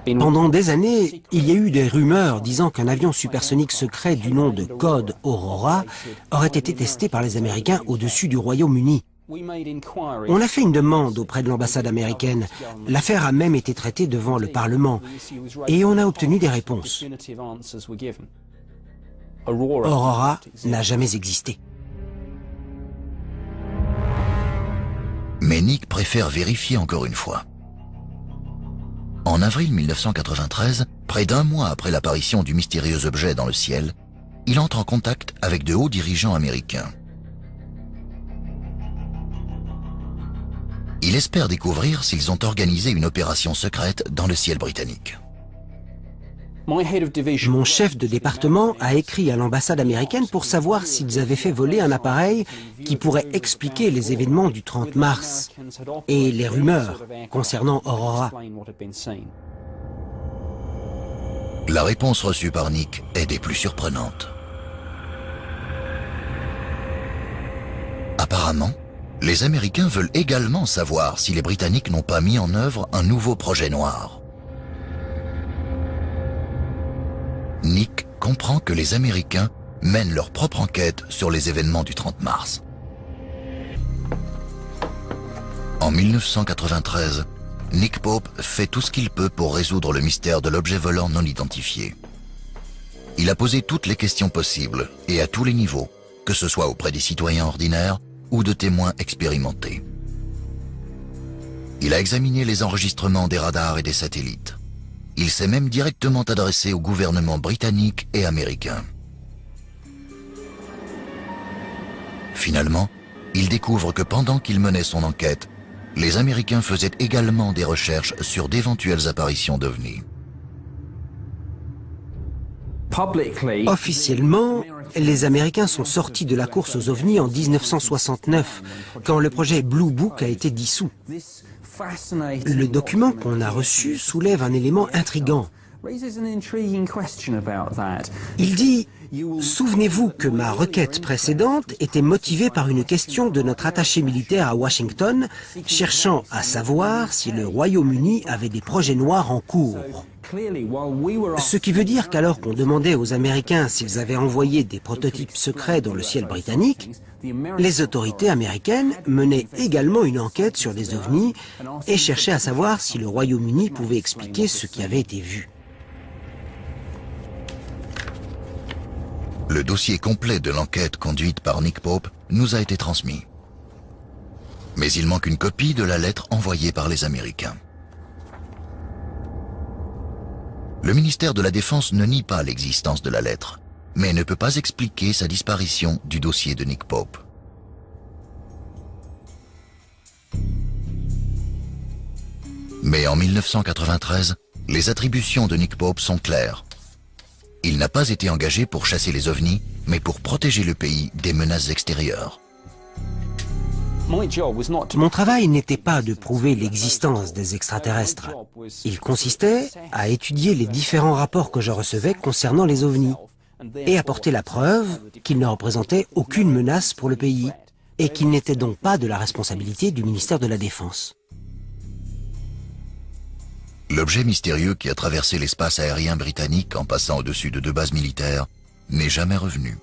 Pendant des années, il y a eu des rumeurs disant qu'un avion supersonique secret du nom de Code Aurora aurait été testé par les Américains au-dessus du Royaume-Uni. On a fait une demande auprès de l'ambassade américaine. L'affaire a même été traitée devant le Parlement et on a obtenu des réponses. Aurora n'a jamais existé. Mais Nick préfère vérifier encore une fois. En avril 1993, près d'un mois après l'apparition du mystérieux objet dans le ciel, il entre en contact avec de hauts dirigeants américains. Il espère découvrir s'ils ont organisé une opération secrète dans le ciel britannique. Mon chef de département a écrit à l'ambassade américaine pour savoir s'ils avaient fait voler un appareil qui pourrait expliquer les événements du 30 mars et les rumeurs concernant Aurora. La réponse reçue par Nick est des plus surprenantes. Apparemment, les Américains veulent également savoir si les Britanniques n'ont pas mis en œuvre un nouveau projet noir. Nick comprend que les Américains mènent leur propre enquête sur les événements du 30 mars. En 1993, Nick Pope fait tout ce qu'il peut pour résoudre le mystère de l'objet volant non identifié. Il a posé toutes les questions possibles et à tous les niveaux, que ce soit auprès des citoyens ordinaires ou de témoins expérimentés. Il a examiné les enregistrements des radars et des satellites. Il s'est même directement adressé au gouvernement britannique et américain. Finalement, il découvre que pendant qu'il menait son enquête, les Américains faisaient également des recherches sur d'éventuelles apparitions d'OVNI. Officiellement, les Américains sont sortis de la course aux ovnis en 1969, quand le projet Blue Book a été dissous. Le document qu'on a reçu soulève un élément intrigant. Il dit « Souvenez-vous que ma requête précédente était motivée par une question de notre attaché militaire à Washington, cherchant à savoir si le Royaume-Uni avait des projets noirs en cours. » Ce qui veut dire qu'alors qu'on demandait aux Américains s'ils avaient envoyé des prototypes secrets dans le ciel britannique, les autorités américaines menaient également une enquête sur les ovnis et cherchaient à savoir si le Royaume-Uni pouvait expliquer ce qui avait été vu. Le dossier complet de l'enquête conduite par Nick Pope nous a été transmis. Mais il manque une copie de la lettre envoyée par les Américains. Le ministère de la Défense ne nie pas l'existence de la lettre, mais ne peut pas expliquer sa disparition du dossier de Nick Pope. Mais en 1993, les attributions de Nick Pope sont claires. Il n'a pas été engagé pour chasser les ovnis, mais pour protéger le pays des menaces extérieures. Mon travail n'était pas de prouver l'existence des extraterrestres. Il consistait à étudier les différents rapports que je recevais concernant les ovnis et apporter la preuve qu'ils ne représentaient aucune menace pour le pays et qu'ils n'étaient donc pas de la responsabilité du ministère de la Défense. L'objet mystérieux qui a traversé l'espace aérien britannique en passant au-dessus de 2 bases militaires n'est jamais revenu.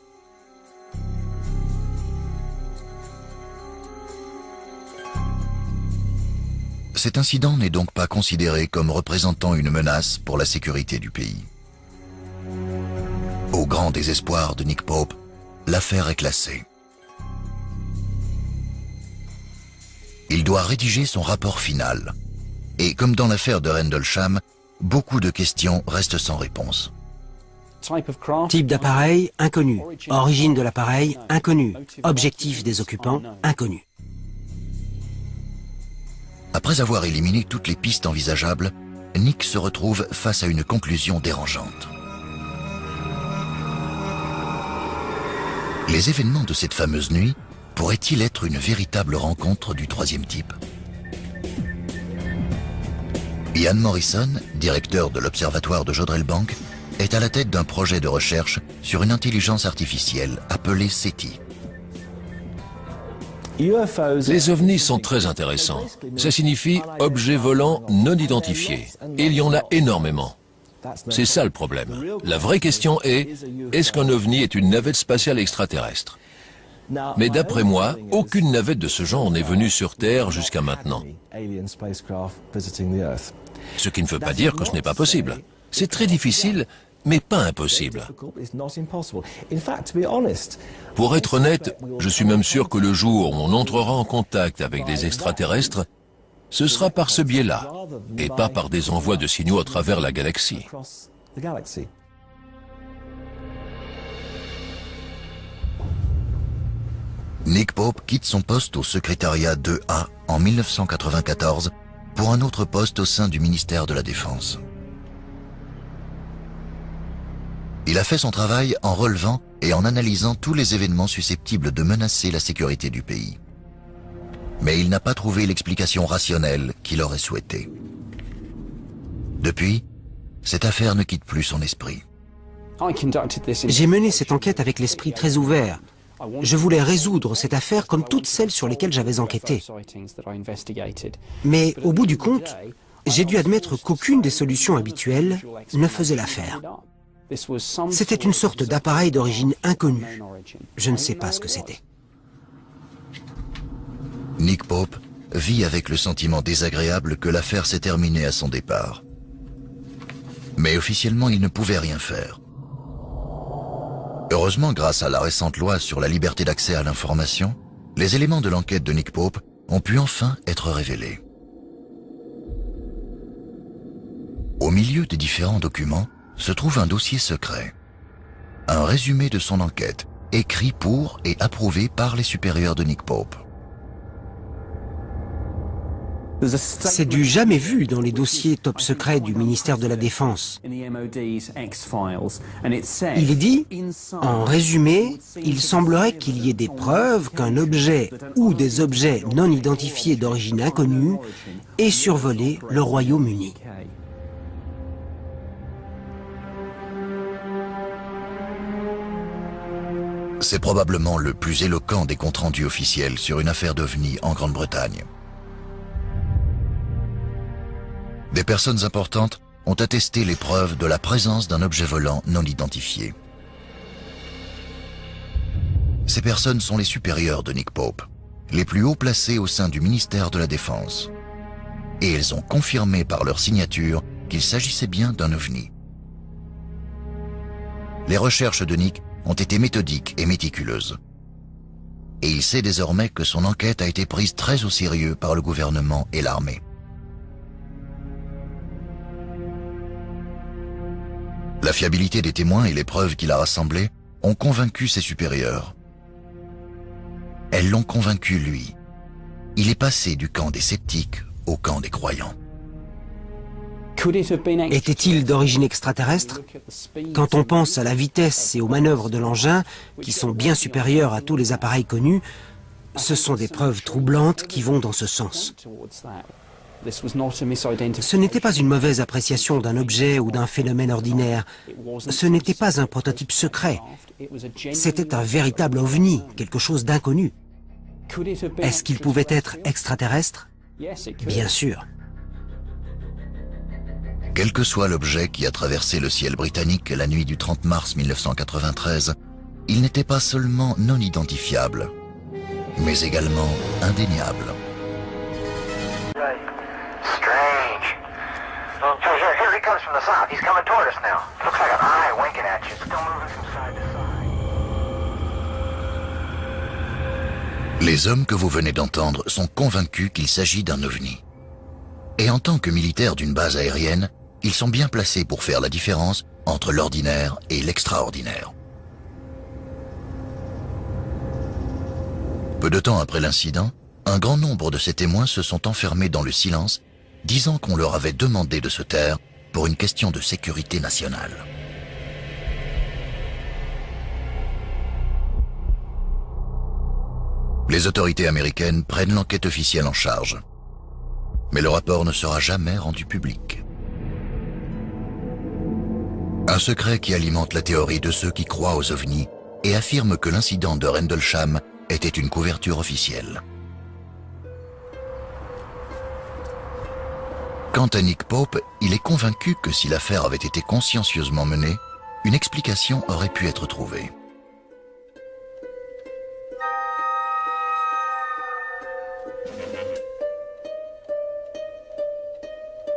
Cet incident n'est donc pas considéré comme représentant une menace pour la sécurité du pays. Au grand désespoir de Nick Pope, l'affaire est classée. Il doit rédiger son rapport final. Et comme dans l'affaire de Rendlesham, beaucoup de questions restent sans réponse. Type d'appareil, inconnu. Origine de l'appareil, inconnu. Objectif des occupants, inconnu. Après avoir éliminé toutes les pistes envisageables, Nick se retrouve face à une conclusion dérangeante. Les événements de cette fameuse nuit pourraient-ils être une véritable rencontre du troisième type? Ian Morrison, directeur de l'Observatoire de Jodrell-Bank, est à la tête d'un projet de recherche sur une intelligence artificielle appelée SETI. Les ovnis sont très intéressants. Ça signifie objets volants non identifiés. Et il y en a énormément. C'est ça le problème. La vraie question est-ce qu'un ovni est une navette spatiale extraterrestre? Mais d'après moi, aucune navette de ce genre n'est venue sur Terre jusqu'à maintenant. Ce qui ne veut pas dire que ce n'est pas possible. C'est très difficile, mais pas impossible. Pour être honnête, je suis même sûr que le jour où on entrera en contact avec des extraterrestres, ce sera par ce biais-là, et pas par des envois de signaux à travers la galaxie. Nick Pope quitte son poste au secrétariat 2A en 1994 pour un autre poste au sein du ministère de la Défense. Il a fait son travail en relevant et en analysant tous les événements susceptibles de menacer la sécurité du pays. Mais il n'a pas trouvé l'explication rationnelle qu'il aurait souhaité. Depuis, cette affaire ne quitte plus son esprit. J'ai mené cette enquête avec l'esprit très ouvert. Je voulais résoudre cette affaire comme toutes celles sur lesquelles j'avais enquêté. Mais au bout du compte, j'ai dû admettre qu'aucune des solutions habituelles ne faisait l'affaire. C'était une sorte d'appareil d'origine inconnue. Je ne sais pas ce que c'était. Nick Pope vit avec le sentiment désagréable que l'affaire s'est terminée à son départ. Mais officiellement, il ne pouvait rien faire. Heureusement, grâce à la récente loi sur la liberté d'accès à l'information, les éléments de l'enquête de Nick Pope ont pu enfin être révélés. Au milieu des différents documents se trouve un dossier secret. Un résumé de son enquête, écrit pour et approuvé par les supérieurs de Nick Pope. C'est du jamais vu dans les dossiers top secrets du ministère de la Défense. Il est dit, en résumé, il semblerait qu'il y ait des preuves qu'un objet ou des objets non identifiés d'origine inconnue aient survolé le Royaume-Uni. C'est probablement le plus éloquent des comptes rendus officiels sur une affaire d'OVNI en Grande-Bretagne. Des personnes importantes ont attesté les preuves de la présence d'un objet volant non identifié. Ces personnes sont les supérieurs de Nick Pope, les plus hauts placés au sein du ministère de la Défense. Et elles ont confirmé par leur signature qu'il s'agissait bien d'un OVNI. Les recherches de Nick ont été méthodiques et méticuleuses. Et il sait désormais que son enquête a été prise très au sérieux par le gouvernement et l'armée. La fiabilité des témoins et les preuves qu'il a rassemblées ont convaincu ses supérieurs. Elles l'ont convaincu lui. Il est passé du camp des sceptiques au camp des croyants. Était-il d'origine extraterrestre? Quand on pense à la vitesse et aux manœuvres de l'engin, qui sont bien supérieures à tous les appareils connus, ce sont des preuves troublantes qui vont dans ce sens. Ce n'était pas une mauvaise appréciation d'un objet ou d'un phénomène ordinaire. Ce n'était pas un prototype secret. C'était un véritable ovni, quelque chose d'inconnu. Est-ce qu'il pouvait être extraterrestre? Bien sûr. Quel que soit l'objet qui a traversé le ciel britannique la nuit du 30 mars 1993, il n'était pas seulement non identifiable, mais également indéniable. Strange. Here he comes from the south. He's coming toward us now. Looks like an eye winking at you. Still moving from side to side. Les hommes que vous venez d'entendre sont convaincus qu'il s'agit d'un ovni. Et en tant que militaires d'une base aérienne, ils sont bien placés pour faire la différence entre l'ordinaire et l'extraordinaire. Peu de temps après l'incident, un grand nombre de ces témoins se sont enfermés dans le silence, disant qu'on leur avait demandé de se taire pour une question de sécurité nationale. Les autorités américaines prennent l'enquête officielle en charge. Mais le rapport ne sera jamais rendu public. Un secret qui alimente la théorie de ceux qui croient aux ovnis et affirment que l'incident de Rendlesham était une couverture officielle. Quant à Nick Pope, il est convaincu que si l'affaire avait été consciencieusement menée, une explication aurait pu être trouvée.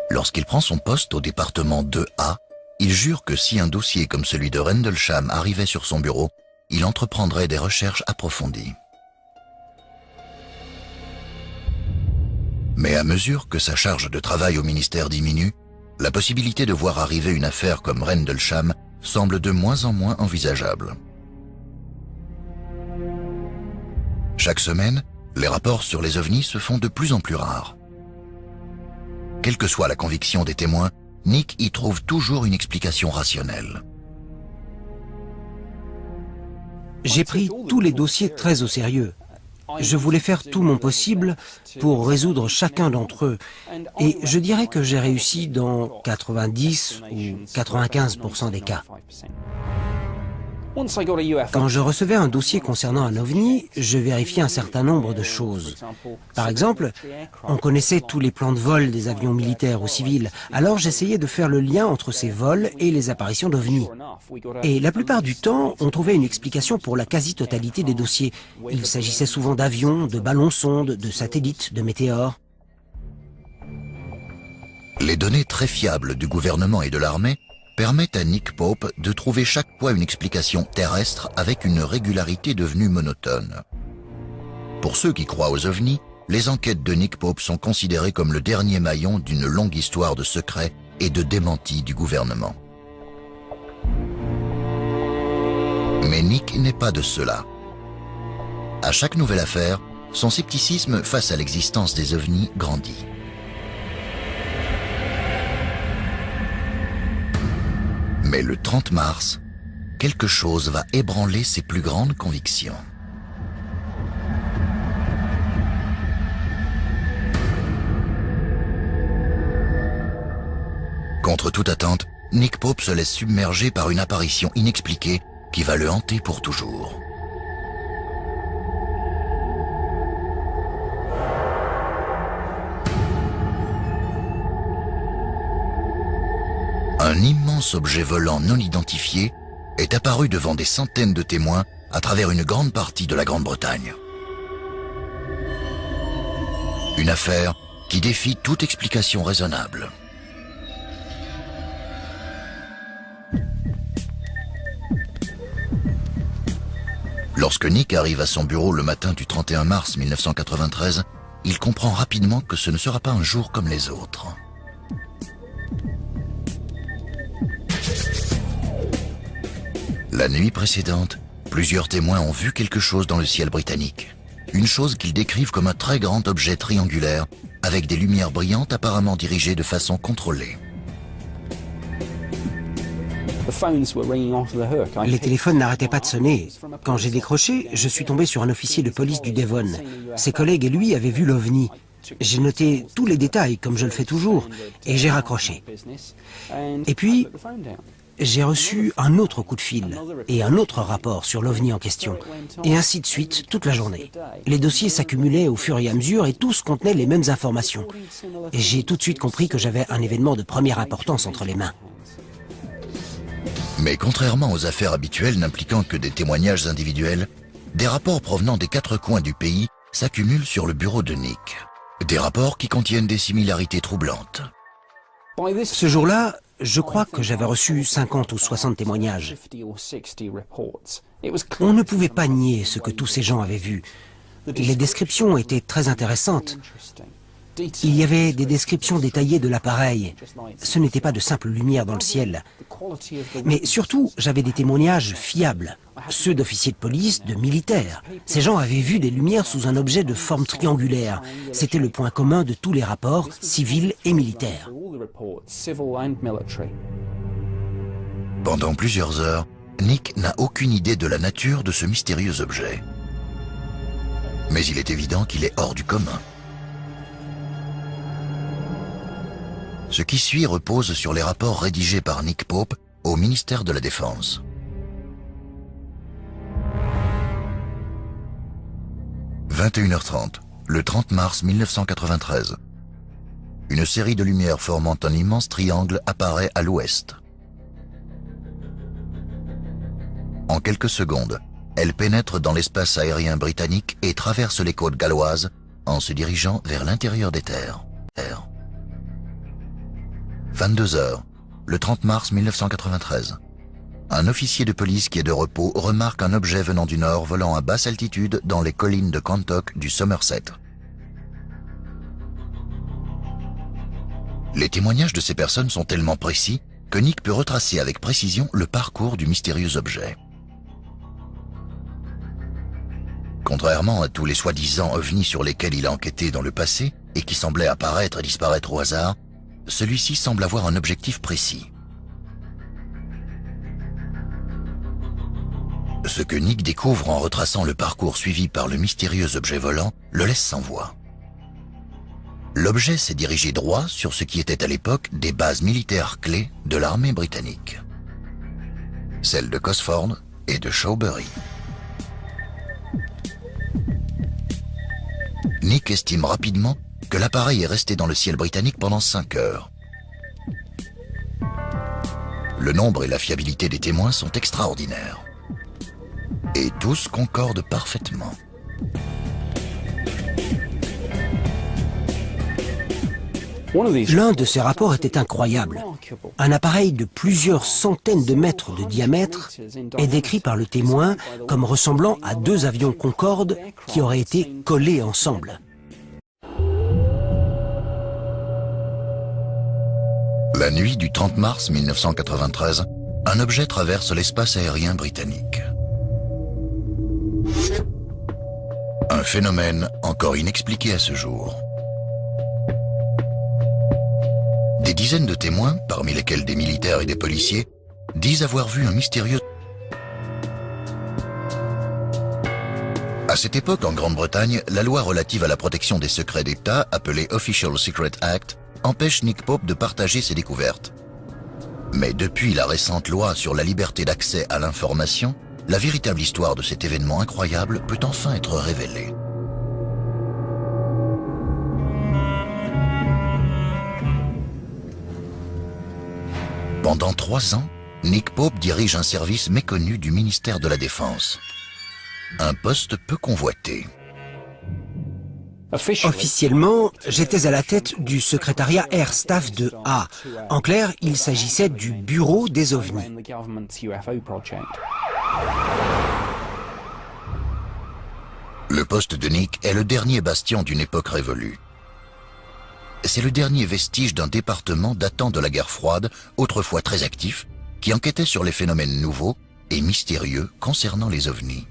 Lorsqu'il prend son poste au département 2A, il jure que si un dossier comme celui de Rendlesham arrivait sur son bureau, il entreprendrait des recherches approfondies. Mais à mesure que sa charge de travail au ministère diminue, la possibilité de voir arriver une affaire comme Rendlesham semble de moins en moins envisageable. Chaque semaine, les rapports sur les ovnis se font de plus en plus rares. Quelle que soit la conviction des témoins, Nick y trouve toujours une explication rationnelle. J'ai pris tous les dossiers très au sérieux. Je voulais faire tout mon possible pour résoudre chacun d'entre eux. Et je dirais que j'ai réussi dans 90 ou 95% des cas. Quand je recevais un dossier concernant un ovni, je vérifiais un certain nombre de choses. Par exemple, on connaissait tous les plans de vol des avions militaires ou civils, alors j'essayais de faire le lien entre ces vols et les apparitions d'ovnis. Et la plupart du temps, on trouvait une explication pour la quasi-totalité des dossiers. Il s'agissait souvent d'avions, de ballons-sondes, de satellites, de météores. Les données très fiables du gouvernement et de l'armée permettent à Nick Pope de trouver chaque fois une explication terrestre avec une régularité devenue monotone. Pour ceux qui croient aux ovnis, les enquêtes de Nick Pope sont considérées comme le dernier maillon d'une longue histoire de secrets et de démentis du gouvernement. Mais Nick n'est pas de ceux-là. À chaque nouvelle affaire, son scepticisme face à l'existence des ovnis grandit. Mais le 30 mars, quelque chose va ébranler ses plus grandes convictions. Contre toute attente, Nick Pope se laisse submerger par une apparition inexpliquée qui va le hanter pour toujours. Un immense objet volant non identifié est apparu devant des centaines de témoins à travers une grande partie de la Grande-Bretagne. Une affaire qui défie toute explication raisonnable. Lorsque Nick arrive à son bureau le matin du 31 mars 1993, il comprend rapidement que ce ne sera pas un jour comme les autres. La nuit précédente, plusieurs témoins ont vu quelque chose dans le ciel britannique. Une chose qu'ils décrivent comme un très grand objet triangulaire avec des lumières brillantes apparemment dirigées de façon contrôlée. Les téléphones n'arrêtaient pas de sonner. Quand j'ai décroché, je suis tombé sur un officier de police du Devon. Ses collègues et lui avaient vu l'OVNI. J'ai noté tous les détails, comme je le fais toujours, et j'ai raccroché. Et puis, j'ai reçu un autre coup de fil et un autre rapport sur l'OVNI en question. Et ainsi de suite, toute la journée. Les dossiers s'accumulaient au fur et à mesure et tous contenaient les mêmes informations. Et j'ai tout de suite compris que j'avais un événement de première importance entre les mains. Mais contrairement aux affaires habituelles n'impliquant que des témoignages individuels, des rapports provenant des 4 coins du pays s'accumulent sur le bureau de Nick. Des rapports qui contiennent des similarités troublantes. Ce jour-là, je crois que j'avais reçu 50 ou 60 témoignages. On ne pouvait pas nier ce que tous ces gens avaient vu. Les descriptions étaient très intéressantes. Il y avait des descriptions détaillées de l'appareil. Ce n'était pas de simple lumière dans le ciel. Mais surtout, j'avais des témoignages fiables. Ceux d'officiers de police, de militaires. Ces gens avaient vu des lumières sous un objet de forme triangulaire. C'était le point commun de tous les rapports, civils et militaires. Pendant plusieurs heures, Nick n'a aucune idée de la nature de ce mystérieux objet. Mais il est évident qu'il est hors du commun. Ce qui suit repose sur les rapports rédigés par Nick Pope au ministère de la Défense. « 21h30, le 30 mars 1993. Une série de lumières formant un immense triangle apparaît à l'ouest. En quelques secondes, elle pénètre dans l'espace aérien britannique et traverse les côtes galloises en se dirigeant vers l'intérieur des terres. 22h, le 30 mars 1993. Un officier de police qui est de repos remarque un objet venant du nord volant à basse altitude dans les collines de Quantock du Somerset. Les témoignages de ces personnes sont tellement précis que Nick peut retracer avec précision le parcours du mystérieux objet. Contrairement à tous les soi-disant ovnis sur lesquels il a enquêté dans le passé et qui semblaient apparaître et disparaître au hasard, celui-ci semble avoir un objectif précis. Ce que Nick découvre en retraçant le parcours suivi par le mystérieux objet volant le laisse sans voix. L'objet s'est dirigé droit sur ce qui était à l'époque des bases militaires clés de l'armée britannique. Celles de Cosford et de Shawbury. Nick estime rapidement que l'appareil est resté dans le ciel britannique pendant 5 heures. Le nombre et la fiabilité des témoins sont extraordinaires. Et tous concordent parfaitement. L'un de ces rapports était incroyable. Un appareil de plusieurs centaines de mètres de diamètre est décrit par le témoin comme ressemblant à 2 avions Concorde qui auraient été collés ensemble. La nuit du 30 mars 1993, un objet traverse l'espace aérien britannique. Un phénomène encore inexpliqué à ce jour. Des dizaines de témoins, parmi lesquels des militaires et des policiers, disent avoir vu un mystérieux... À cette époque, en Grande-Bretagne, la loi relative à la protection des secrets d'État, appelée Official Secret Act, empêche Nick Pope de partager ses découvertes. Mais depuis la récente loi sur la liberté d'accès à l'information, la véritable histoire de cet événement incroyable peut enfin être révélée. Pendant 3 ans, Nick Pope dirige un service méconnu du ministère de la Défense. Un poste peu convoité. Officiellement, j'étais à la tête du secrétariat Air Staff de A. En clair, il s'agissait du bureau des OVNI. Le poste de Nick est le dernier bastion d'une époque révolue. C'est le dernier vestige d'un département datant de la guerre froide, autrefois très actif, qui enquêtait sur les phénomènes nouveaux et mystérieux concernant les ovnis.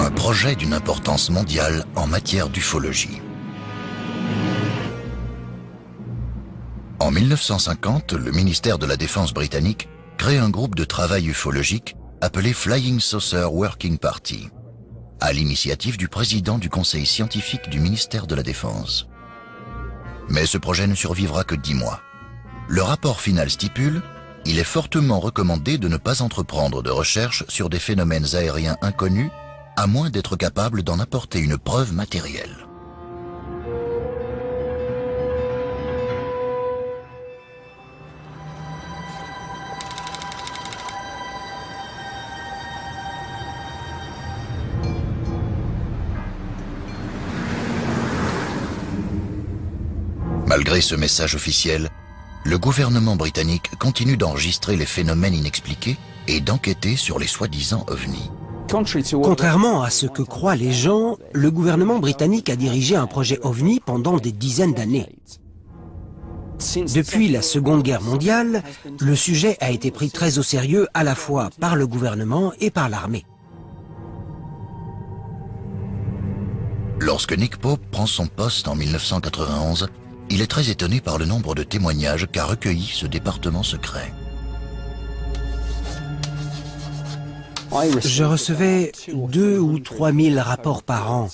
Un projet d'une importance mondiale en matière d'ufologie. En 1950, le ministère de la Défense britannique crée un groupe de travail ufologique appelé Flying Saucer Working Party. à l'initiative du président du conseil scientifique du ministère de la Défense. Mais ce projet ne survivra que 10 mois. Le rapport final stipule: il est fortement recommandé de ne pas entreprendre de recherche sur des phénomènes aériens inconnus, à moins d'être capable d'en apporter une preuve matérielle. Malgré ce message officiel, le gouvernement britannique continue d'enregistrer les phénomènes inexpliqués et d'enquêter sur les soi-disant ovnis. Contrairement à ce que croient les gens, le gouvernement britannique a dirigé un projet OVNI pendant des dizaines d'années. Depuis la Seconde Guerre mondiale, le sujet a été pris très au sérieux à la fois par le gouvernement et par l'armée. Lorsque Nick Pope prend son poste en 1991, il est très étonné par le nombre de témoignages qu'a recueilli ce département secret. Je recevais 2 ou 3 000 rapports par an,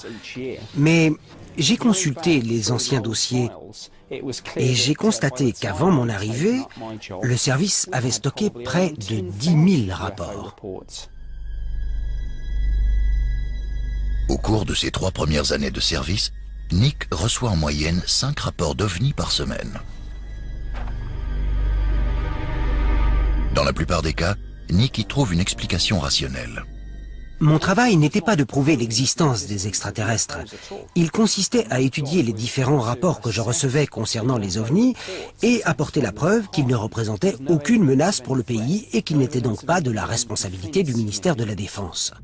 mais j'ai consulté les anciens dossiers et j'ai constaté qu'avant mon arrivée, le service avait stocké près de 10 000 rapports. Au cours de ses 3 premières années de service, Nick reçoit en moyenne 5 rapports d'OVNI par semaine. Dans la plupart des cas, Nick y trouve une explication rationnelle. Mon travail n'était pas de prouver l'existence des extraterrestres. Il consistait à étudier les différents rapports que je recevais concernant les ovnis et apporter la preuve qu'ils ne représentaient aucune menace pour le pays et qu'ils n'étaient donc pas de la responsabilité du ministère de la Défense.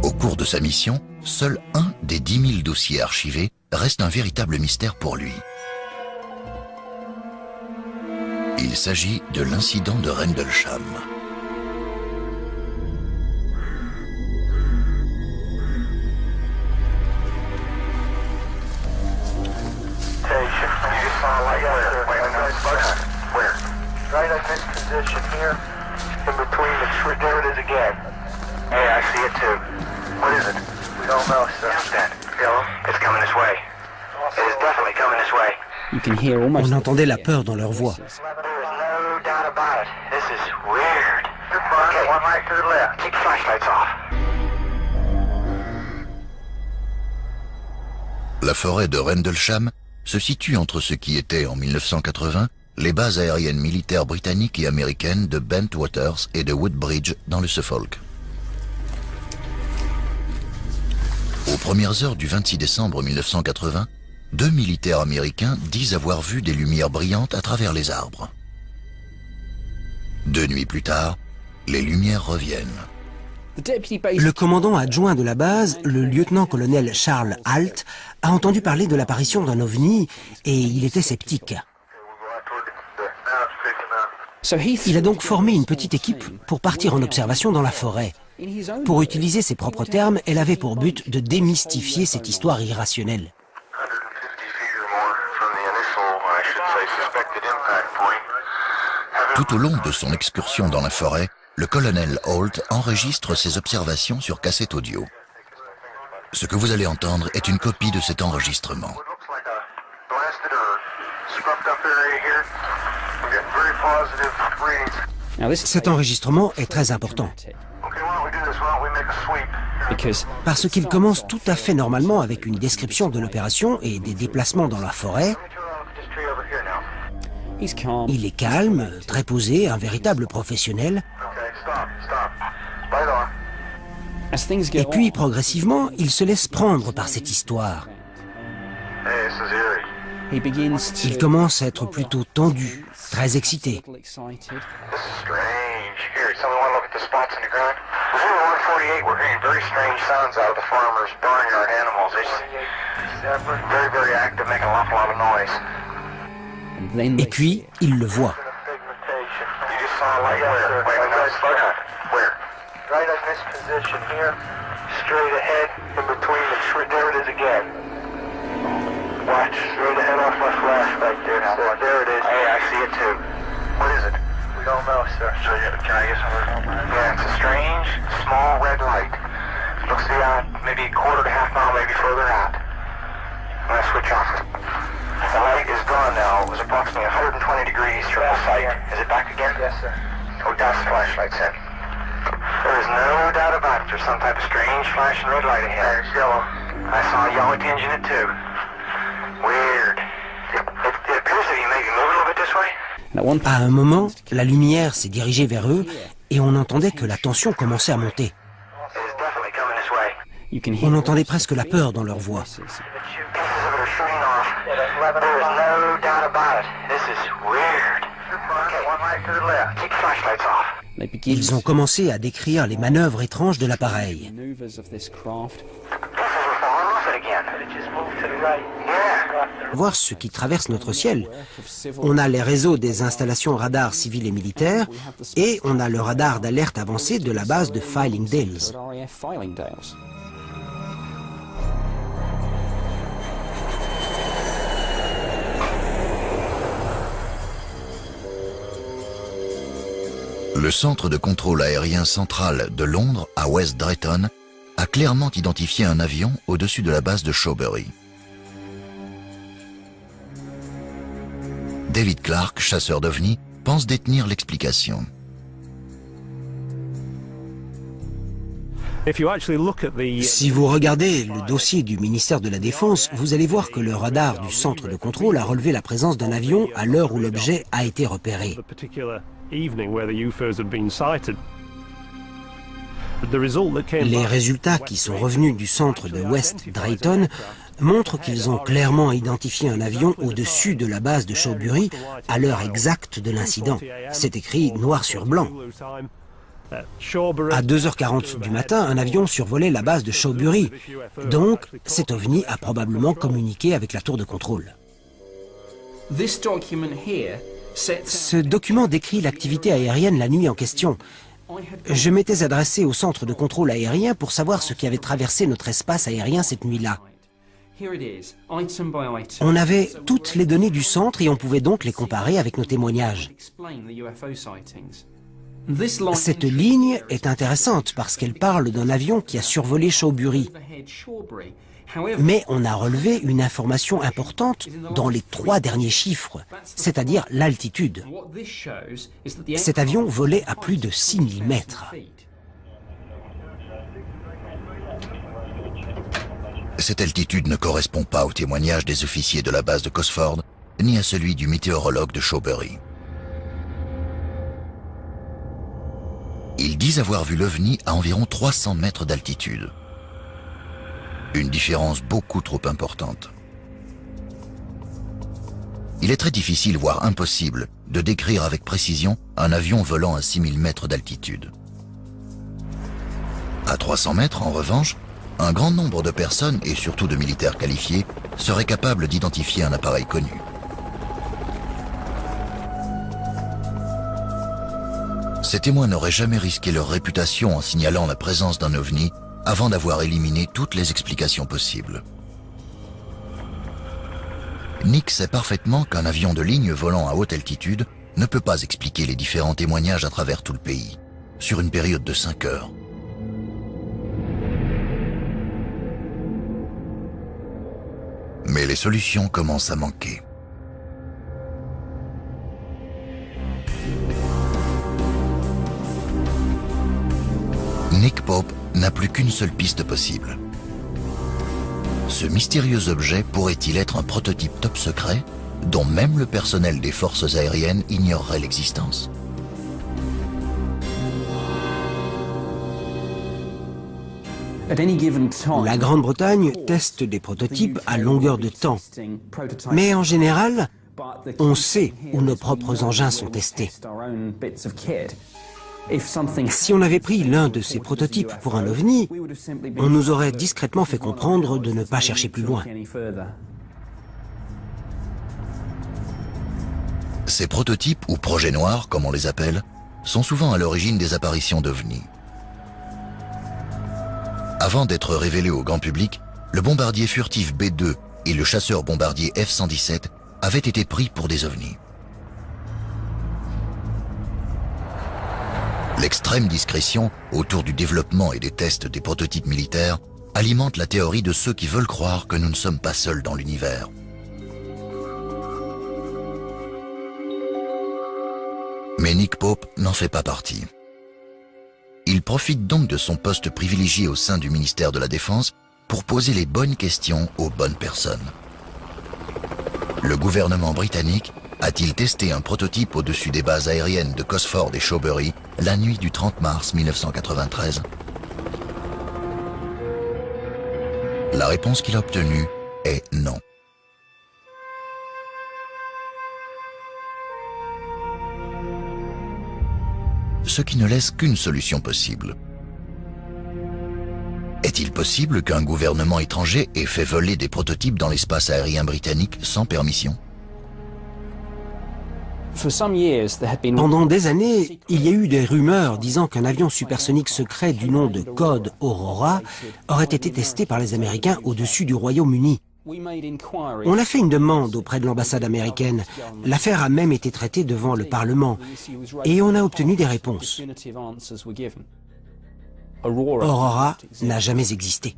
Au cours de sa mission, seul un des 10 000 dossiers archivés reste un véritable mystère pour lui. Il s'agit de l'incident de Rendlesham. On entendait la peur dans leur voix. La forêt de Rendlesham se situe entre ce qui était, en 1980, les bases aériennes militaires britanniques et américaines de Bentwaters et de Woodbridge dans le Suffolk. Aux premières heures du 26 décembre 1980, 2 militaires américains disent avoir vu des lumières brillantes à travers les arbres. 2 nuits plus tard, les lumières reviennent. Le commandant adjoint de la base, le lieutenant-colonel Charles Halt, a entendu parler de l'apparition d'un ovni et il était sceptique. Il a donc formé une petite équipe pour partir en observation dans la forêt. Pour utiliser ses propres termes, elle avait pour but de démystifier cette histoire irrationnelle. Tout au long de son excursion dans la forêt, le colonel Holt enregistre ses observations sur cassette audio. Ce que vous allez entendre est une copie de cet enregistrement. Cet enregistrement est très important parce qu'il commence tout à fait normalement avec une description de l'opération et des déplacements dans la forêt. Il est calme, très posé, un véritable professionnel. Et puis, progressivement, il se laisse prendre par cette histoire. Il commence à être plutôt tendu, très excité. Et puis, il le voit. sir. So can I get some of those? Yeah, it's a strange, small red light. Looks to be maybe a quarter to half mile, maybe further out. I'm going to switch off. The light is gone now. It was approximately 120 degrees from the site. Is it back again? Yes, sir. Oh, that's the flashlight set. There is no doubt about it. There's some type of strange flashing red light ahead. It's yellow. I saw a yellow tinge in it too. Weird. It appears to be maybe moving a little bit this way. À un moment, la lumière s'est dirigée vers eux et on entendait que la tension commençait à monter. It is definitely coming this way. On entendait presque la peur dans leur voix. Pieces of it are shooting off. There is no doubt about it. This is weird. Okay, one light to the left. Keep the flashlights off. Ils ont commencé à décrire les manœuvres étranges de l'appareil. Pieces are falling off it again. It just moved to the right. Yeah. Voir ce qui traverse notre ciel. On a les réseaux des installations radars civiles et militaires et on a le radar d'alerte avancé de la base de Filing Dales. Le centre de contrôle aérien central de Londres, à West Drayton, a clairement identifié un avion au-dessus de la base de Shawbury. David Clark, chasseur d'ovnis, pense détenir l'explication. Si vous regardez le dossier du ministère de la Défense, vous allez voir que le radar du centre de contrôle a relevé la présence d'un avion à l'heure où l'objet a été repéré. Les résultats qui sont revenus du centre de West Drayton montrent qu'ils ont clairement identifié un avion au-dessus de la base de Shawbury à l'heure exacte de l'incident. C'est écrit noir sur blanc. À 2h40 du matin, un avion survolait la base de Shawbury. Donc, cet ovni a probablement communiqué avec la tour de contrôle. Ce document décrit l'activité aérienne la nuit en question. Je m'étais adressé au centre de contrôle aérien pour savoir ce qui avait traversé notre espace aérien cette nuit-là. On avait toutes les données du centre et on pouvait donc les comparer avec nos témoignages. Cette ligne est intéressante parce qu'elle parle d'un avion qui a survolé Shawbury. Mais on a relevé une information importante dans les 3 derniers chiffres, c'est-à-dire l'altitude. Cet avion volait à plus de 6000 mètres. Cette altitude ne correspond pas au témoignage des officiers de la base de Cosford, ni à celui du météorologue de Shawbury. Ils disent avoir vu l'OVNI à environ 300 mètres d'altitude. Une différence beaucoup trop importante. Il est très difficile, voire impossible, de décrire avec précision un avion volant à 6000 mètres d'altitude. À 300 mètres, en revanche, un grand nombre de personnes, et surtout de militaires qualifiés, seraient capables d'identifier un appareil connu. Ces témoins n'auraient jamais risqué leur réputation en signalant la présence d'un ovni avant d'avoir éliminé toutes les explications possibles. Nick sait parfaitement qu'un avion de ligne volant à haute altitude ne peut pas expliquer les différents témoignages à travers tout le pays, sur une période de 5 heures. Mais les solutions commencent à manquer. Nick Pope n'a plus qu'une seule piste possible. Ce mystérieux objet pourrait-il être un prototype top secret dont même le personnel des forces aériennes ignorerait l'existence? La Grande-Bretagne teste des prototypes à longueur de temps. Mais en général, on sait où nos propres engins sont testés. Si on avait pris l'un de ces prototypes pour un ovni, on nous aurait discrètement fait comprendre de ne pas chercher plus loin. Ces prototypes, ou projets noirs, comme on les appelle, sont souvent à l'origine des apparitions d'ovnis. Avant d'être révélés au grand public, le bombardier furtif B-2 et le chasseur bombardier F-117 avaient été pris pour des ovnis. L'extrême discrétion autour du développement et des tests des prototypes militaires alimente la théorie de ceux qui veulent croire que nous ne sommes pas seuls dans l'univers. Mais Nick Pope n'en fait pas partie. Il profite donc de son poste privilégié au sein du ministère de la Défense pour poser les bonnes questions aux bonnes personnes. Le gouvernement britannique a-t-il testé un prototype au-dessus des bases aériennes de Cosford et Shawbury la nuit du 30 mars 1993 ? La réponse qu'il a obtenue est non. Ce qui ne laisse qu'une solution possible. Est-il possible qu'un gouvernement étranger ait fait voler des prototypes dans l'espace aérien britannique sans permission ? Pendant des années, il y a eu des rumeurs disant qu'un avion supersonique secret du nom de code Aurora aurait été testé par les Américains au-dessus du Royaume-Uni. On a fait une demande auprès de l'ambassade américaine. L'affaire a même été traitée devant le Parlement et on a obtenu des réponses. Aurora n'a jamais existé.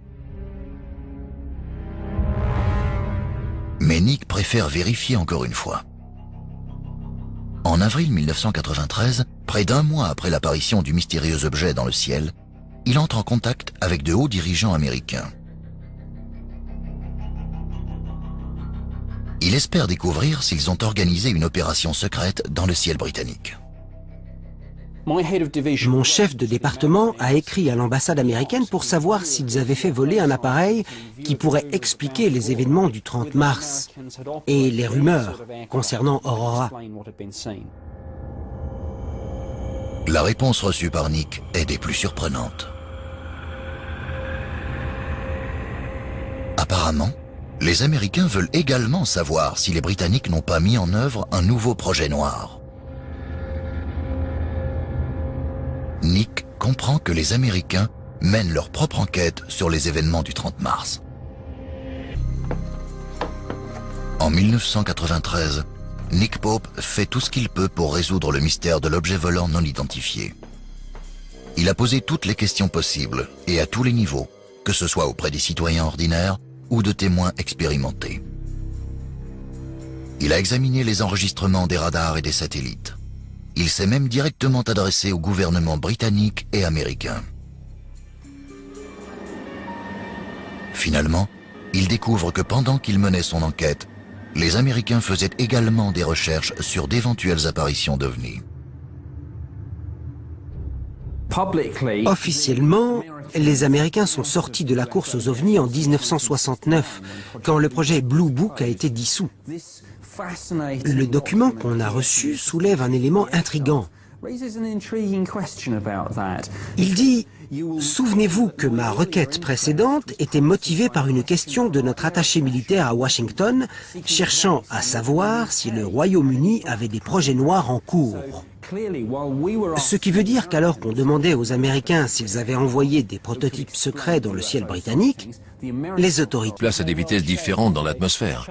Mais Nick préfère vérifier encore une fois. En avril 1993, près d'un mois après l'apparition du mystérieux objet dans le ciel, il entre en contact avec de hauts dirigeants américains. Il espère découvrir s'ils ont organisé une opération secrète dans le ciel britannique. Mon chef de département a écrit à l'ambassade américaine pour savoir s'ils avaient fait voler un appareil qui pourrait expliquer les événements du 30 mars et les rumeurs concernant Aurora. La réponse reçue par Nick est des plus surprenantes. Apparemment, les Américains veulent également savoir si les Britanniques n'ont pas mis en œuvre un nouveau projet noir. Nick comprend que les Américains mènent leur propre enquête sur les événements du 30 mars. En 1993, Nick Pope fait tout ce qu'il peut pour résoudre le mystère de l'objet volant non identifié. Il a posé toutes les questions possibles et à tous les niveaux, que ce soit auprès des citoyens ordinaires ou de témoins expérimentés. Il a examiné les enregistrements des radars et des satellites. Il s'est même directement adressé au gouvernement britannique et américain. Finalement, il découvre que pendant qu'il menait son enquête, les Américains faisaient également des recherches sur d'éventuelles apparitions d'OVNI. Officiellement, les Américains sont sortis de la course aux ovnis en 1969, quand le projet Blue Book a été dissous. Le document qu'on a reçu soulève un élément intrigant. Il dit « Souvenez-vous que ma requête précédente était motivée par une question de notre attaché militaire à Washington, cherchant à savoir si le Royaume-Uni avait des projets noirs en cours. » Ce qui veut dire qu'alors qu'on demandait aux Américains s'ils avaient envoyé des prototypes secrets dans le ciel britannique, les autorités placent à des vitesses différentes dans l'atmosphère.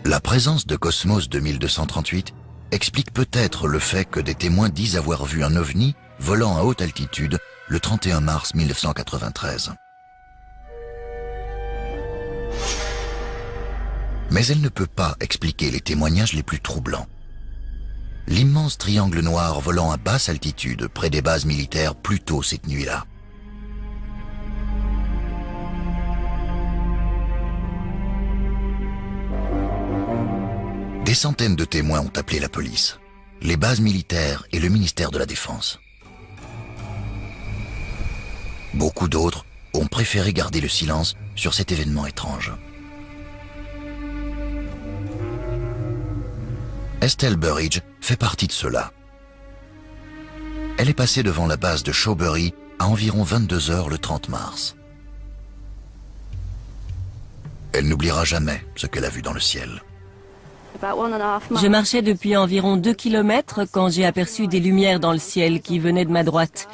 La présence de Cosmos 2238 explique peut-être le fait que des témoins disent avoir vu un ovni volant à haute altitude le 31 mars 1993. Mais elle ne peut pas expliquer les témoignages les plus troublants. L'immense triangle noir volant à basse altitude près des bases militaires plus tôt cette nuit-là. Des centaines de témoins ont appelé la police, les bases militaires et le ministère de la Défense. Beaucoup d'autres ont préféré garder le silence sur cet événement étrange. Estelle Burridge fait partie de ceux-là. Elle est passée devant la base de Shawbury à environ 22 h le 30 mars. Elle n'oubliera jamais ce qu'elle a vu dans le ciel. Je marchais depuis environ 2 kilomètres quand j'ai aperçu des lumières dans le ciel qui venaient de ma droite.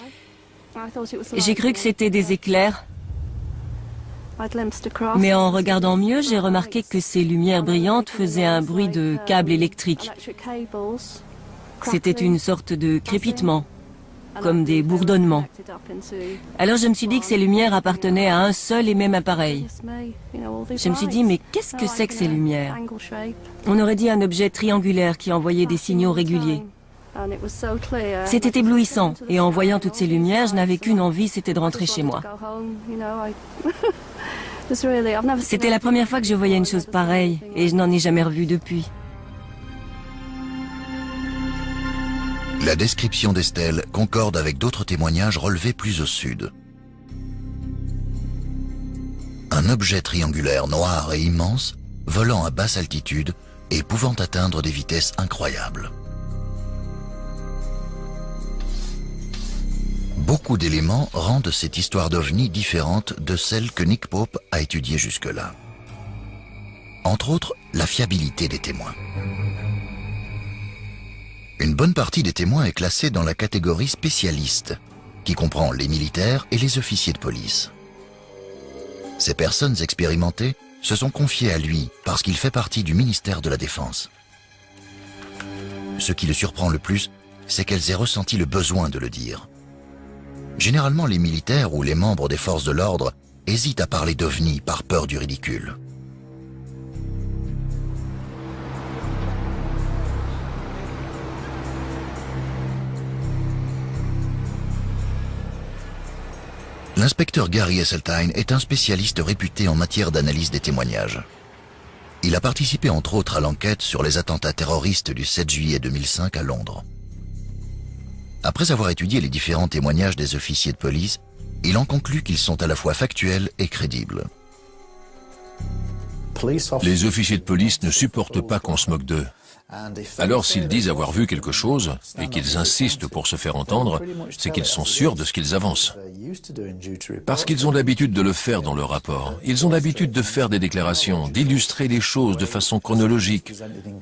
J'ai cru que c'était des éclairs. Mais en regardant mieux, j'ai remarqué que ces lumières brillantes faisaient un bruit de câbles électriques. C'était une sorte de crépitement, comme des bourdonnements. Alors je me suis dit que ces lumières appartenaient à un seul et même appareil. Je me suis dit, mais qu'est-ce que c'est que ces lumières? On aurait dit un objet triangulaire qui envoyait des signaux réguliers. C'était éblouissant, et en voyant toutes ces lumières, je n'avais qu'une envie, c'était de rentrer chez moi. C'était la première fois que je voyais une chose pareille, et je n'en ai jamais revu depuis. La description d'Estelle concorde avec d'autres témoignages relevés plus au sud. Un objet triangulaire noir et immense, volant à basse altitude et pouvant atteindre des vitesses incroyables. Beaucoup d'éléments rendent cette histoire d'OVNI différente de celle que Nick Pope a étudiée jusque-là. Entre autres, la fiabilité des témoins. Une bonne partie des témoins est classée dans la catégorie spécialiste, qui comprend les militaires et les officiers de police. Ces personnes expérimentées se sont confiées à lui parce qu'il fait partie du ministère de la Défense. Ce qui le surprend le plus, c'est qu'elles aient ressenti le besoin de le dire. Généralement, les militaires ou les membres des forces de l'ordre hésitent à parler d'OVNI par peur du ridicule. L'inspecteur Gary Esseltine est un spécialiste réputé en matière d'analyse des témoignages. Il a participé entre autres à l'enquête sur les attentats terroristes du 7 juillet 2005 à Londres. Après avoir étudié les différents témoignages des officiers de police, il en conclut qu'ils sont à la fois factuels et crédibles. Les officiers de police ne supportent pas qu'on se moque d'eux. Alors s'ils disent avoir vu quelque chose et qu'ils insistent pour se faire entendre, c'est qu'ils sont sûrs de ce qu'ils avancent. Parce qu'ils ont l'habitude de le faire dans leur rapport. Ils ont l'habitude de faire des déclarations, d'illustrer les choses de façon chronologique,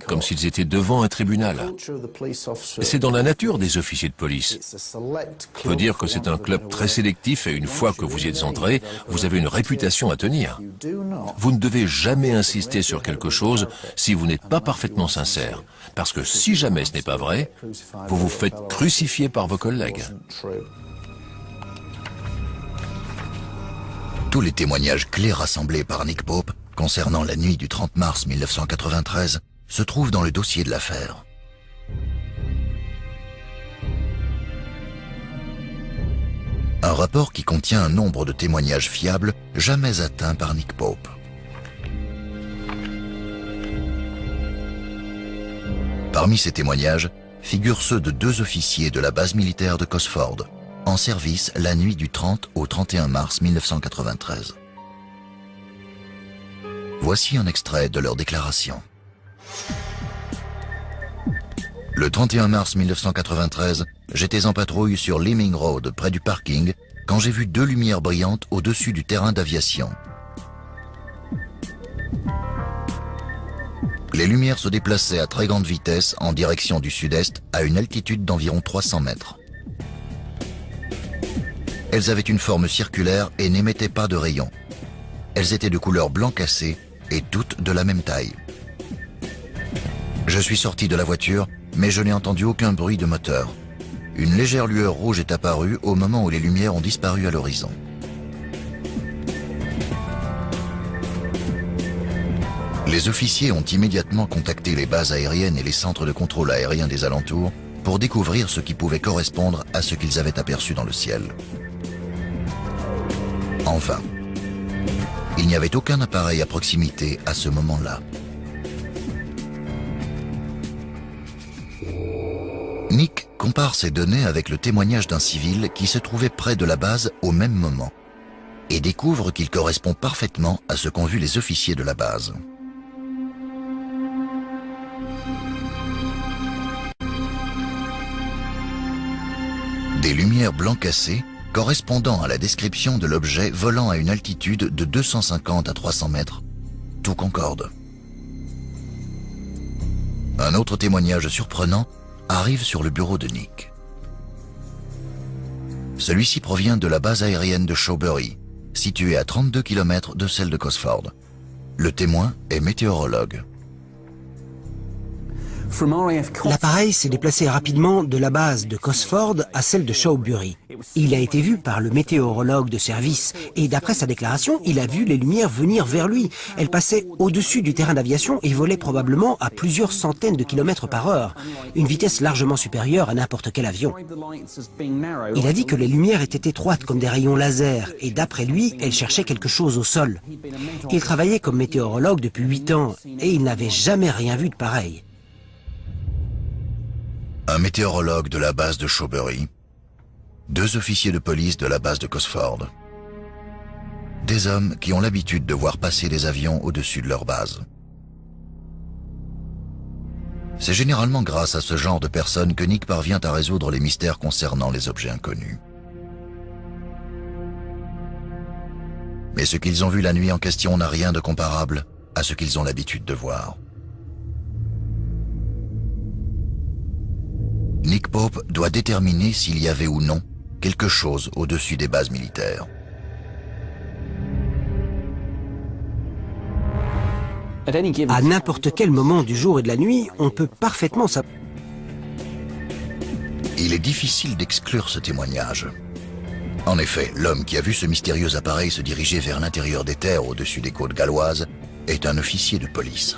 comme s'ils étaient devant un tribunal. C'est dans la nature des officiers de police. On peut dire que c'est un club très sélectif et une fois que vous y êtes entré, vous avez une réputation à tenir. Vous ne devez jamais insister sur quelque chose si vous n'êtes pas parfaitement sincère. Parce que si jamais ce n'est pas vrai, vous vous faites crucifier par vos collègues. Tous les témoignages clés rassemblés par Nick Pope concernant la nuit du 30 mars 1993 se trouvent dans le dossier de l'affaire. Un rapport qui contient un nombre de témoignages fiables jamais atteints par Nick Pope. Parmi ces témoignages figurent ceux de 2 officiers de la base militaire de Cosford, en service la nuit du 30 au 31 mars 1993. Voici un extrait de leur déclaration. Le 31 mars 1993, j'étais en patrouille sur Leeming Road, près du parking, quand j'ai vu 2 lumières brillantes au-dessus du terrain d'aviation. Les lumières se déplaçaient à très grande vitesse en direction du sud-est à une altitude d'environ 300 mètres. Elles avaient une forme circulaire et n'émettaient pas de rayons. Elles étaient de couleur blanc cassé et toutes de la même taille. Je suis sorti de la voiture, mais je n'ai entendu aucun bruit de moteur. Une légère lueur rouge est apparue au moment où les lumières ont disparu à l'horizon. Les officiers ont immédiatement contacté les bases aériennes et les centres de contrôle aérien des alentours pour découvrir ce qui pouvait correspondre à ce qu'ils avaient aperçu dans le ciel. Enfin, il n'y avait aucun appareil à proximité à ce moment-là. Nick compare ces données avec le témoignage d'un civil qui se trouvait près de la base au même moment et découvre qu'il correspond parfaitement à ce qu'ont vu les officiers de la base. Des lumières blanc cassé correspondant à la description de l'objet volant à une altitude de 250 à 300 mètres. Tout concorde. Un autre témoignage surprenant arrive sur le bureau de Nick. Celui-ci provient de la base aérienne de Shawbury, située à 32 km de celle de Cosford. Le témoin est météorologue. L'appareil s'est déplacé rapidement de la base de Cosford à celle de Shawbury. Il a été vu par le météorologue de service et d'après sa déclaration, il a vu les lumières venir vers lui. Elles passaient au-dessus du terrain d'aviation et volaient probablement à plusieurs centaines de kilomètres par heure, une vitesse largement supérieure à n'importe quel avion. Il a dit que les lumières étaient étroites comme des rayons laser et d'après lui, elles cherchaient quelque chose au sol. Il travaillait comme météorologue depuis 8 ans et il n'avait jamais rien vu de pareil. Un météorologue de la base de Shawbury, 2 officiers de police de la base de Cosford. Des hommes qui ont l'habitude de voir passer des avions au-dessus de leur base. C'est généralement grâce à ce genre de personnes que Nick parvient à résoudre les mystères concernant les objets inconnus. Mais ce qu'ils ont vu la nuit en question n'a rien de comparable à ce qu'ils ont l'habitude de voir. Nick Pope doit déterminer s'il y avait ou non quelque chose au-dessus des bases militaires. À n'importe quel moment du jour et de la nuit, on peut parfaitement savoir. Il est difficile d'exclure ce témoignage. En effet, l'homme qui a vu ce mystérieux appareil se diriger vers l'intérieur des terres au-dessus des côtes galloises est un officier de police.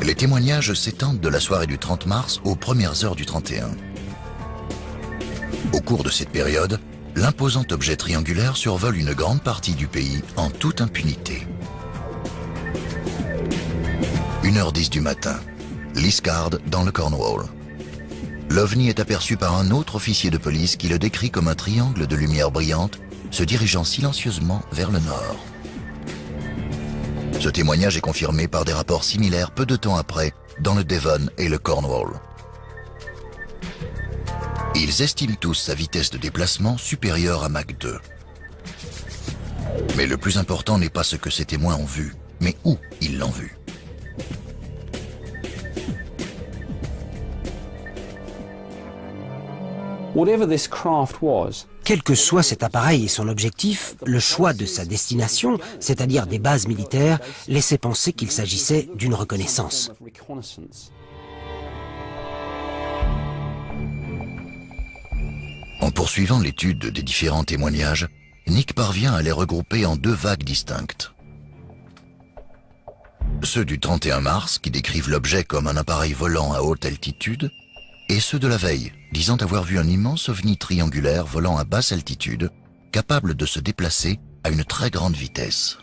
Les témoignages s'étendent de la soirée du 30 mars aux premières heures du 31. Au cours de cette période, l'imposant objet triangulaire survole une grande partie du pays en toute impunité. 1h10 du matin, Liscard dans le Cornwall. L'OVNI est aperçu par un autre officier de police qui le décrit comme un triangle de lumière brillante se dirigeant silencieusement vers le nord. Ce témoignage est confirmé par des rapports similaires peu de temps après dans le Devon et le Cornwall. Ils estiment tous sa vitesse de déplacement supérieure à Mach 2. Mais le plus important n'est pas ce que ces témoins ont vu, mais où ils l'ont vu. Quel que soit cet appareil et son objectif, le choix de sa destination, c'est-à-dire des bases militaires, laissait penser qu'il s'agissait d'une reconnaissance. En poursuivant l'étude des différents témoignages, Nick parvient à les regrouper en 2 vagues distinctes. Ceux du 31 mars, qui décrivent l'objet comme un appareil volant à haute altitude, et ceux de la veille, disant avoir vu un immense ovni triangulaire volant à basse altitude, capable de se déplacer à une très grande vitesse.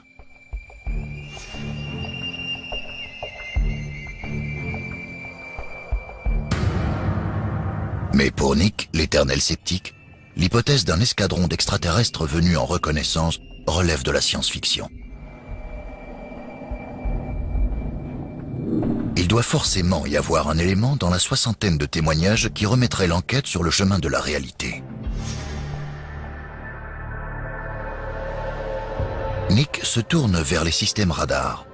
Mais pour Nick, l'éternel sceptique, l'hypothèse d'un escadron d'extraterrestres venus en reconnaissance relève de la science-fiction. Il doit forcément y avoir un élément dans la soixantaine de témoignages qui remettrait l'enquête sur le chemin de la réalité. Nick se tourne vers les systèmes radars.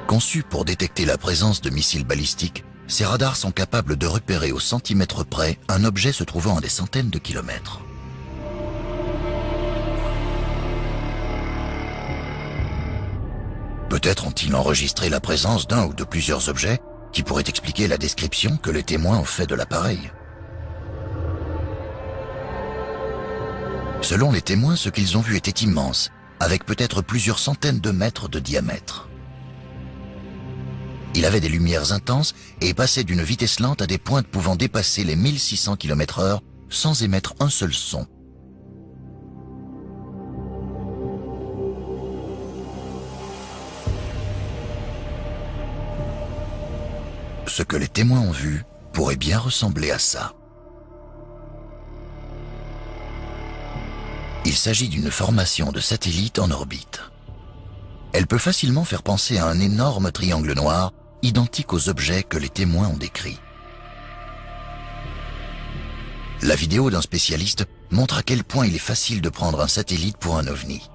Conçus pour détecter la présence de missiles balistiques, ces radars sont capables de repérer au centimètre près un objet se trouvant à des centaines de kilomètres. Peut-être ont-ils enregistré la présence d'un ou de plusieurs objets qui pourraient expliquer la description que les témoins ont fait de l'appareil. Selon les témoins, ce qu'ils ont vu était immense, avec peut-être plusieurs centaines de mètres de diamètre. Il avait des lumières intenses et passait d'une vitesse lente à des pointes pouvant dépasser les 1600 km/h sans émettre un seul son. Ce que les témoins ont vu pourrait bien ressembler à ça. Il s'agit d'une formation de satellites en orbite. Elle peut facilement faire penser à un énorme triangle noir, identique aux objets que les témoins ont décrits. La vidéo d'un spécialiste montre à quel point il est facile de prendre un satellite pour un ovni.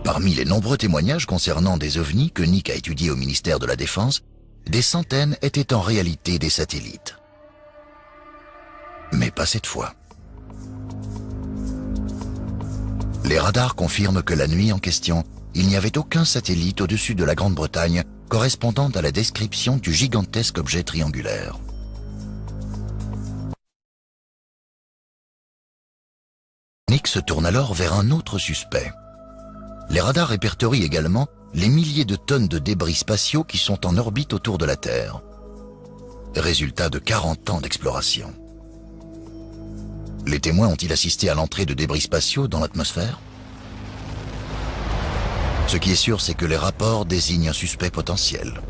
Parmi les nombreux témoignages concernant des ovnis que Nick a étudiés au ministère de la Défense, des centaines étaient en réalité des satellites. Mais pas cette fois. Les radars confirment que la nuit en question, il n'y avait aucun satellite au-dessus de la Grande-Bretagne correspondant à la description du gigantesque objet triangulaire. Nick se tourne alors vers un autre suspect. Les radars répertorient également les milliers de tonnes de débris spatiaux qui sont en orbite autour de la Terre. Résultat de 40 ans d'exploration. Les témoins ont-ils assisté à l'entrée de débris spatiaux dans l'atmosphère? Ce qui est sûr, c'est que les rapports désignent un suspect potentiel.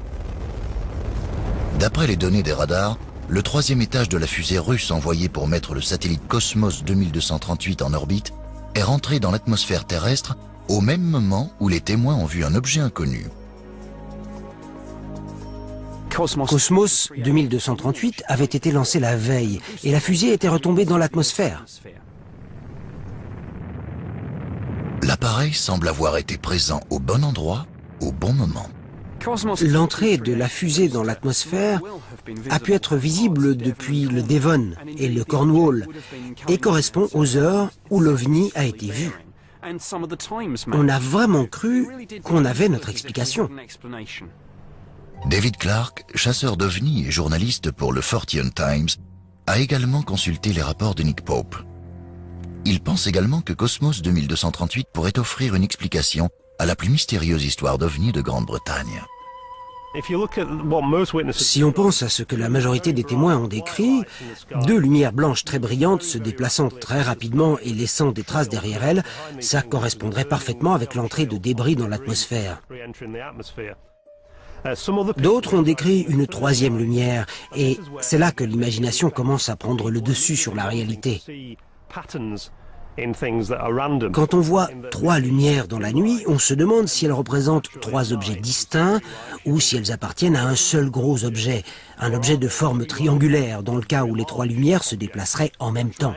D'après les données des radars, le 3e étage de la fusée russe envoyée pour mettre le satellite Cosmos 2238 en orbite est rentré dans l'atmosphère terrestre au même moment où les témoins ont vu un objet inconnu. Cosmos 2238 avait été lancé la veille et la fusée était retombée dans l'atmosphère. L'appareil semble avoir été présent au bon endroit, au bon moment. L'entrée de la fusée dans l'atmosphère a pu être visible depuis le Devon et le Cornwall et correspond aux heures où l'OVNI a été vu. On a vraiment cru qu'on avait notre explication. David Clark, chasseur d'OVNI et journaliste pour le Fortean Times, a également consulté les rapports de Nick Pope. Il pense également que Cosmos 2238 pourrait offrir une explication à la plus mystérieuse histoire d'OVNI de Grande-Bretagne. Si on pense à ce que la majorité des témoins ont décrit, 2 lumières blanches très brillantes se déplaçant très rapidement et laissant des traces derrière elles, ça correspondrait parfaitement avec l'entrée de débris dans l'atmosphère. D'autres ont décrit une 3e lumière, et c'est là que l'imagination commence à prendre le dessus sur la réalité. Quand on voit 3 lumières dans la nuit, on se demande si elles représentent 3 objets distincts ou si elles appartiennent à un seul gros objet, un objet de forme triangulaire, dans le cas où les 3 lumières se déplaceraient en même temps.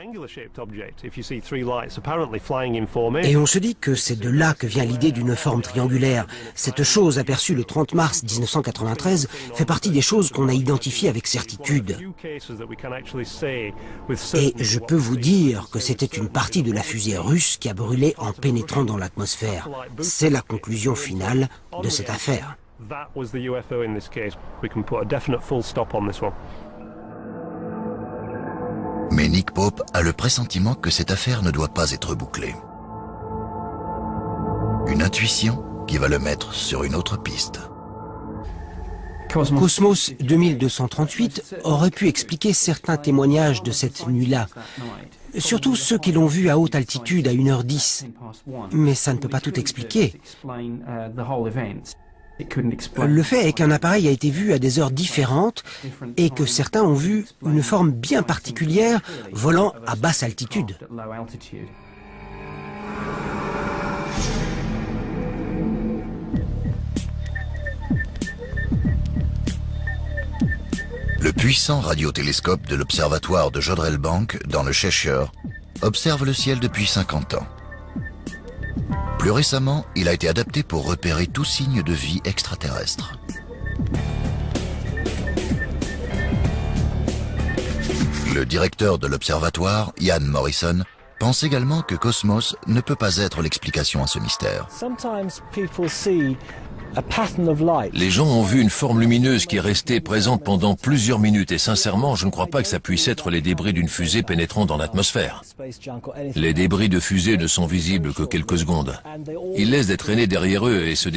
Et on se dit que c'est de là que vient l'idée d'une forme triangulaire. Cette chose aperçue le 30 mars 1993 fait partie des choses qu'on a identifiées avec certitude. Et je peux vous dire que c'était une partie de la fusée russe qui a brûlé en pénétrant dans l'atmosphère. C'est la conclusion finale de cette affaire. Mais Nick Pope a le pressentiment que cette affaire ne doit pas être bouclée. Une intuition qui va le mettre sur une autre piste. Cosmos 2238 aurait pu expliquer certains témoignages de cette nuit-là, surtout ceux qui l'ont vu à haute altitude à 1h10. Mais ça ne peut pas tout expliquer. Le fait est qu'un appareil a été vu à des heures différentes et que certains ont vu une forme bien particulière volant à basse altitude. Le puissant radiotélescope de l'observatoire de Jodrell Bank, dans le Cheshire, observe le ciel depuis 50 ans. Plus récemment, il a été adapté pour repérer tout signe de vie extraterrestre. Le directeur de l'observatoire, Ian Morrison, pense également que Cosmos ne peut pas être l'explication à ce mystère. Les gens ont vu une forme lumineuse qui est restée présente pendant plusieurs minutes et sincèrement, je ne crois pas que ça puisse être les débris d'une fusée pénétrant dans l'atmosphère. Les débris de fusée ne sont visibles que quelques secondes. Ils laissent des traînées derrière eux et se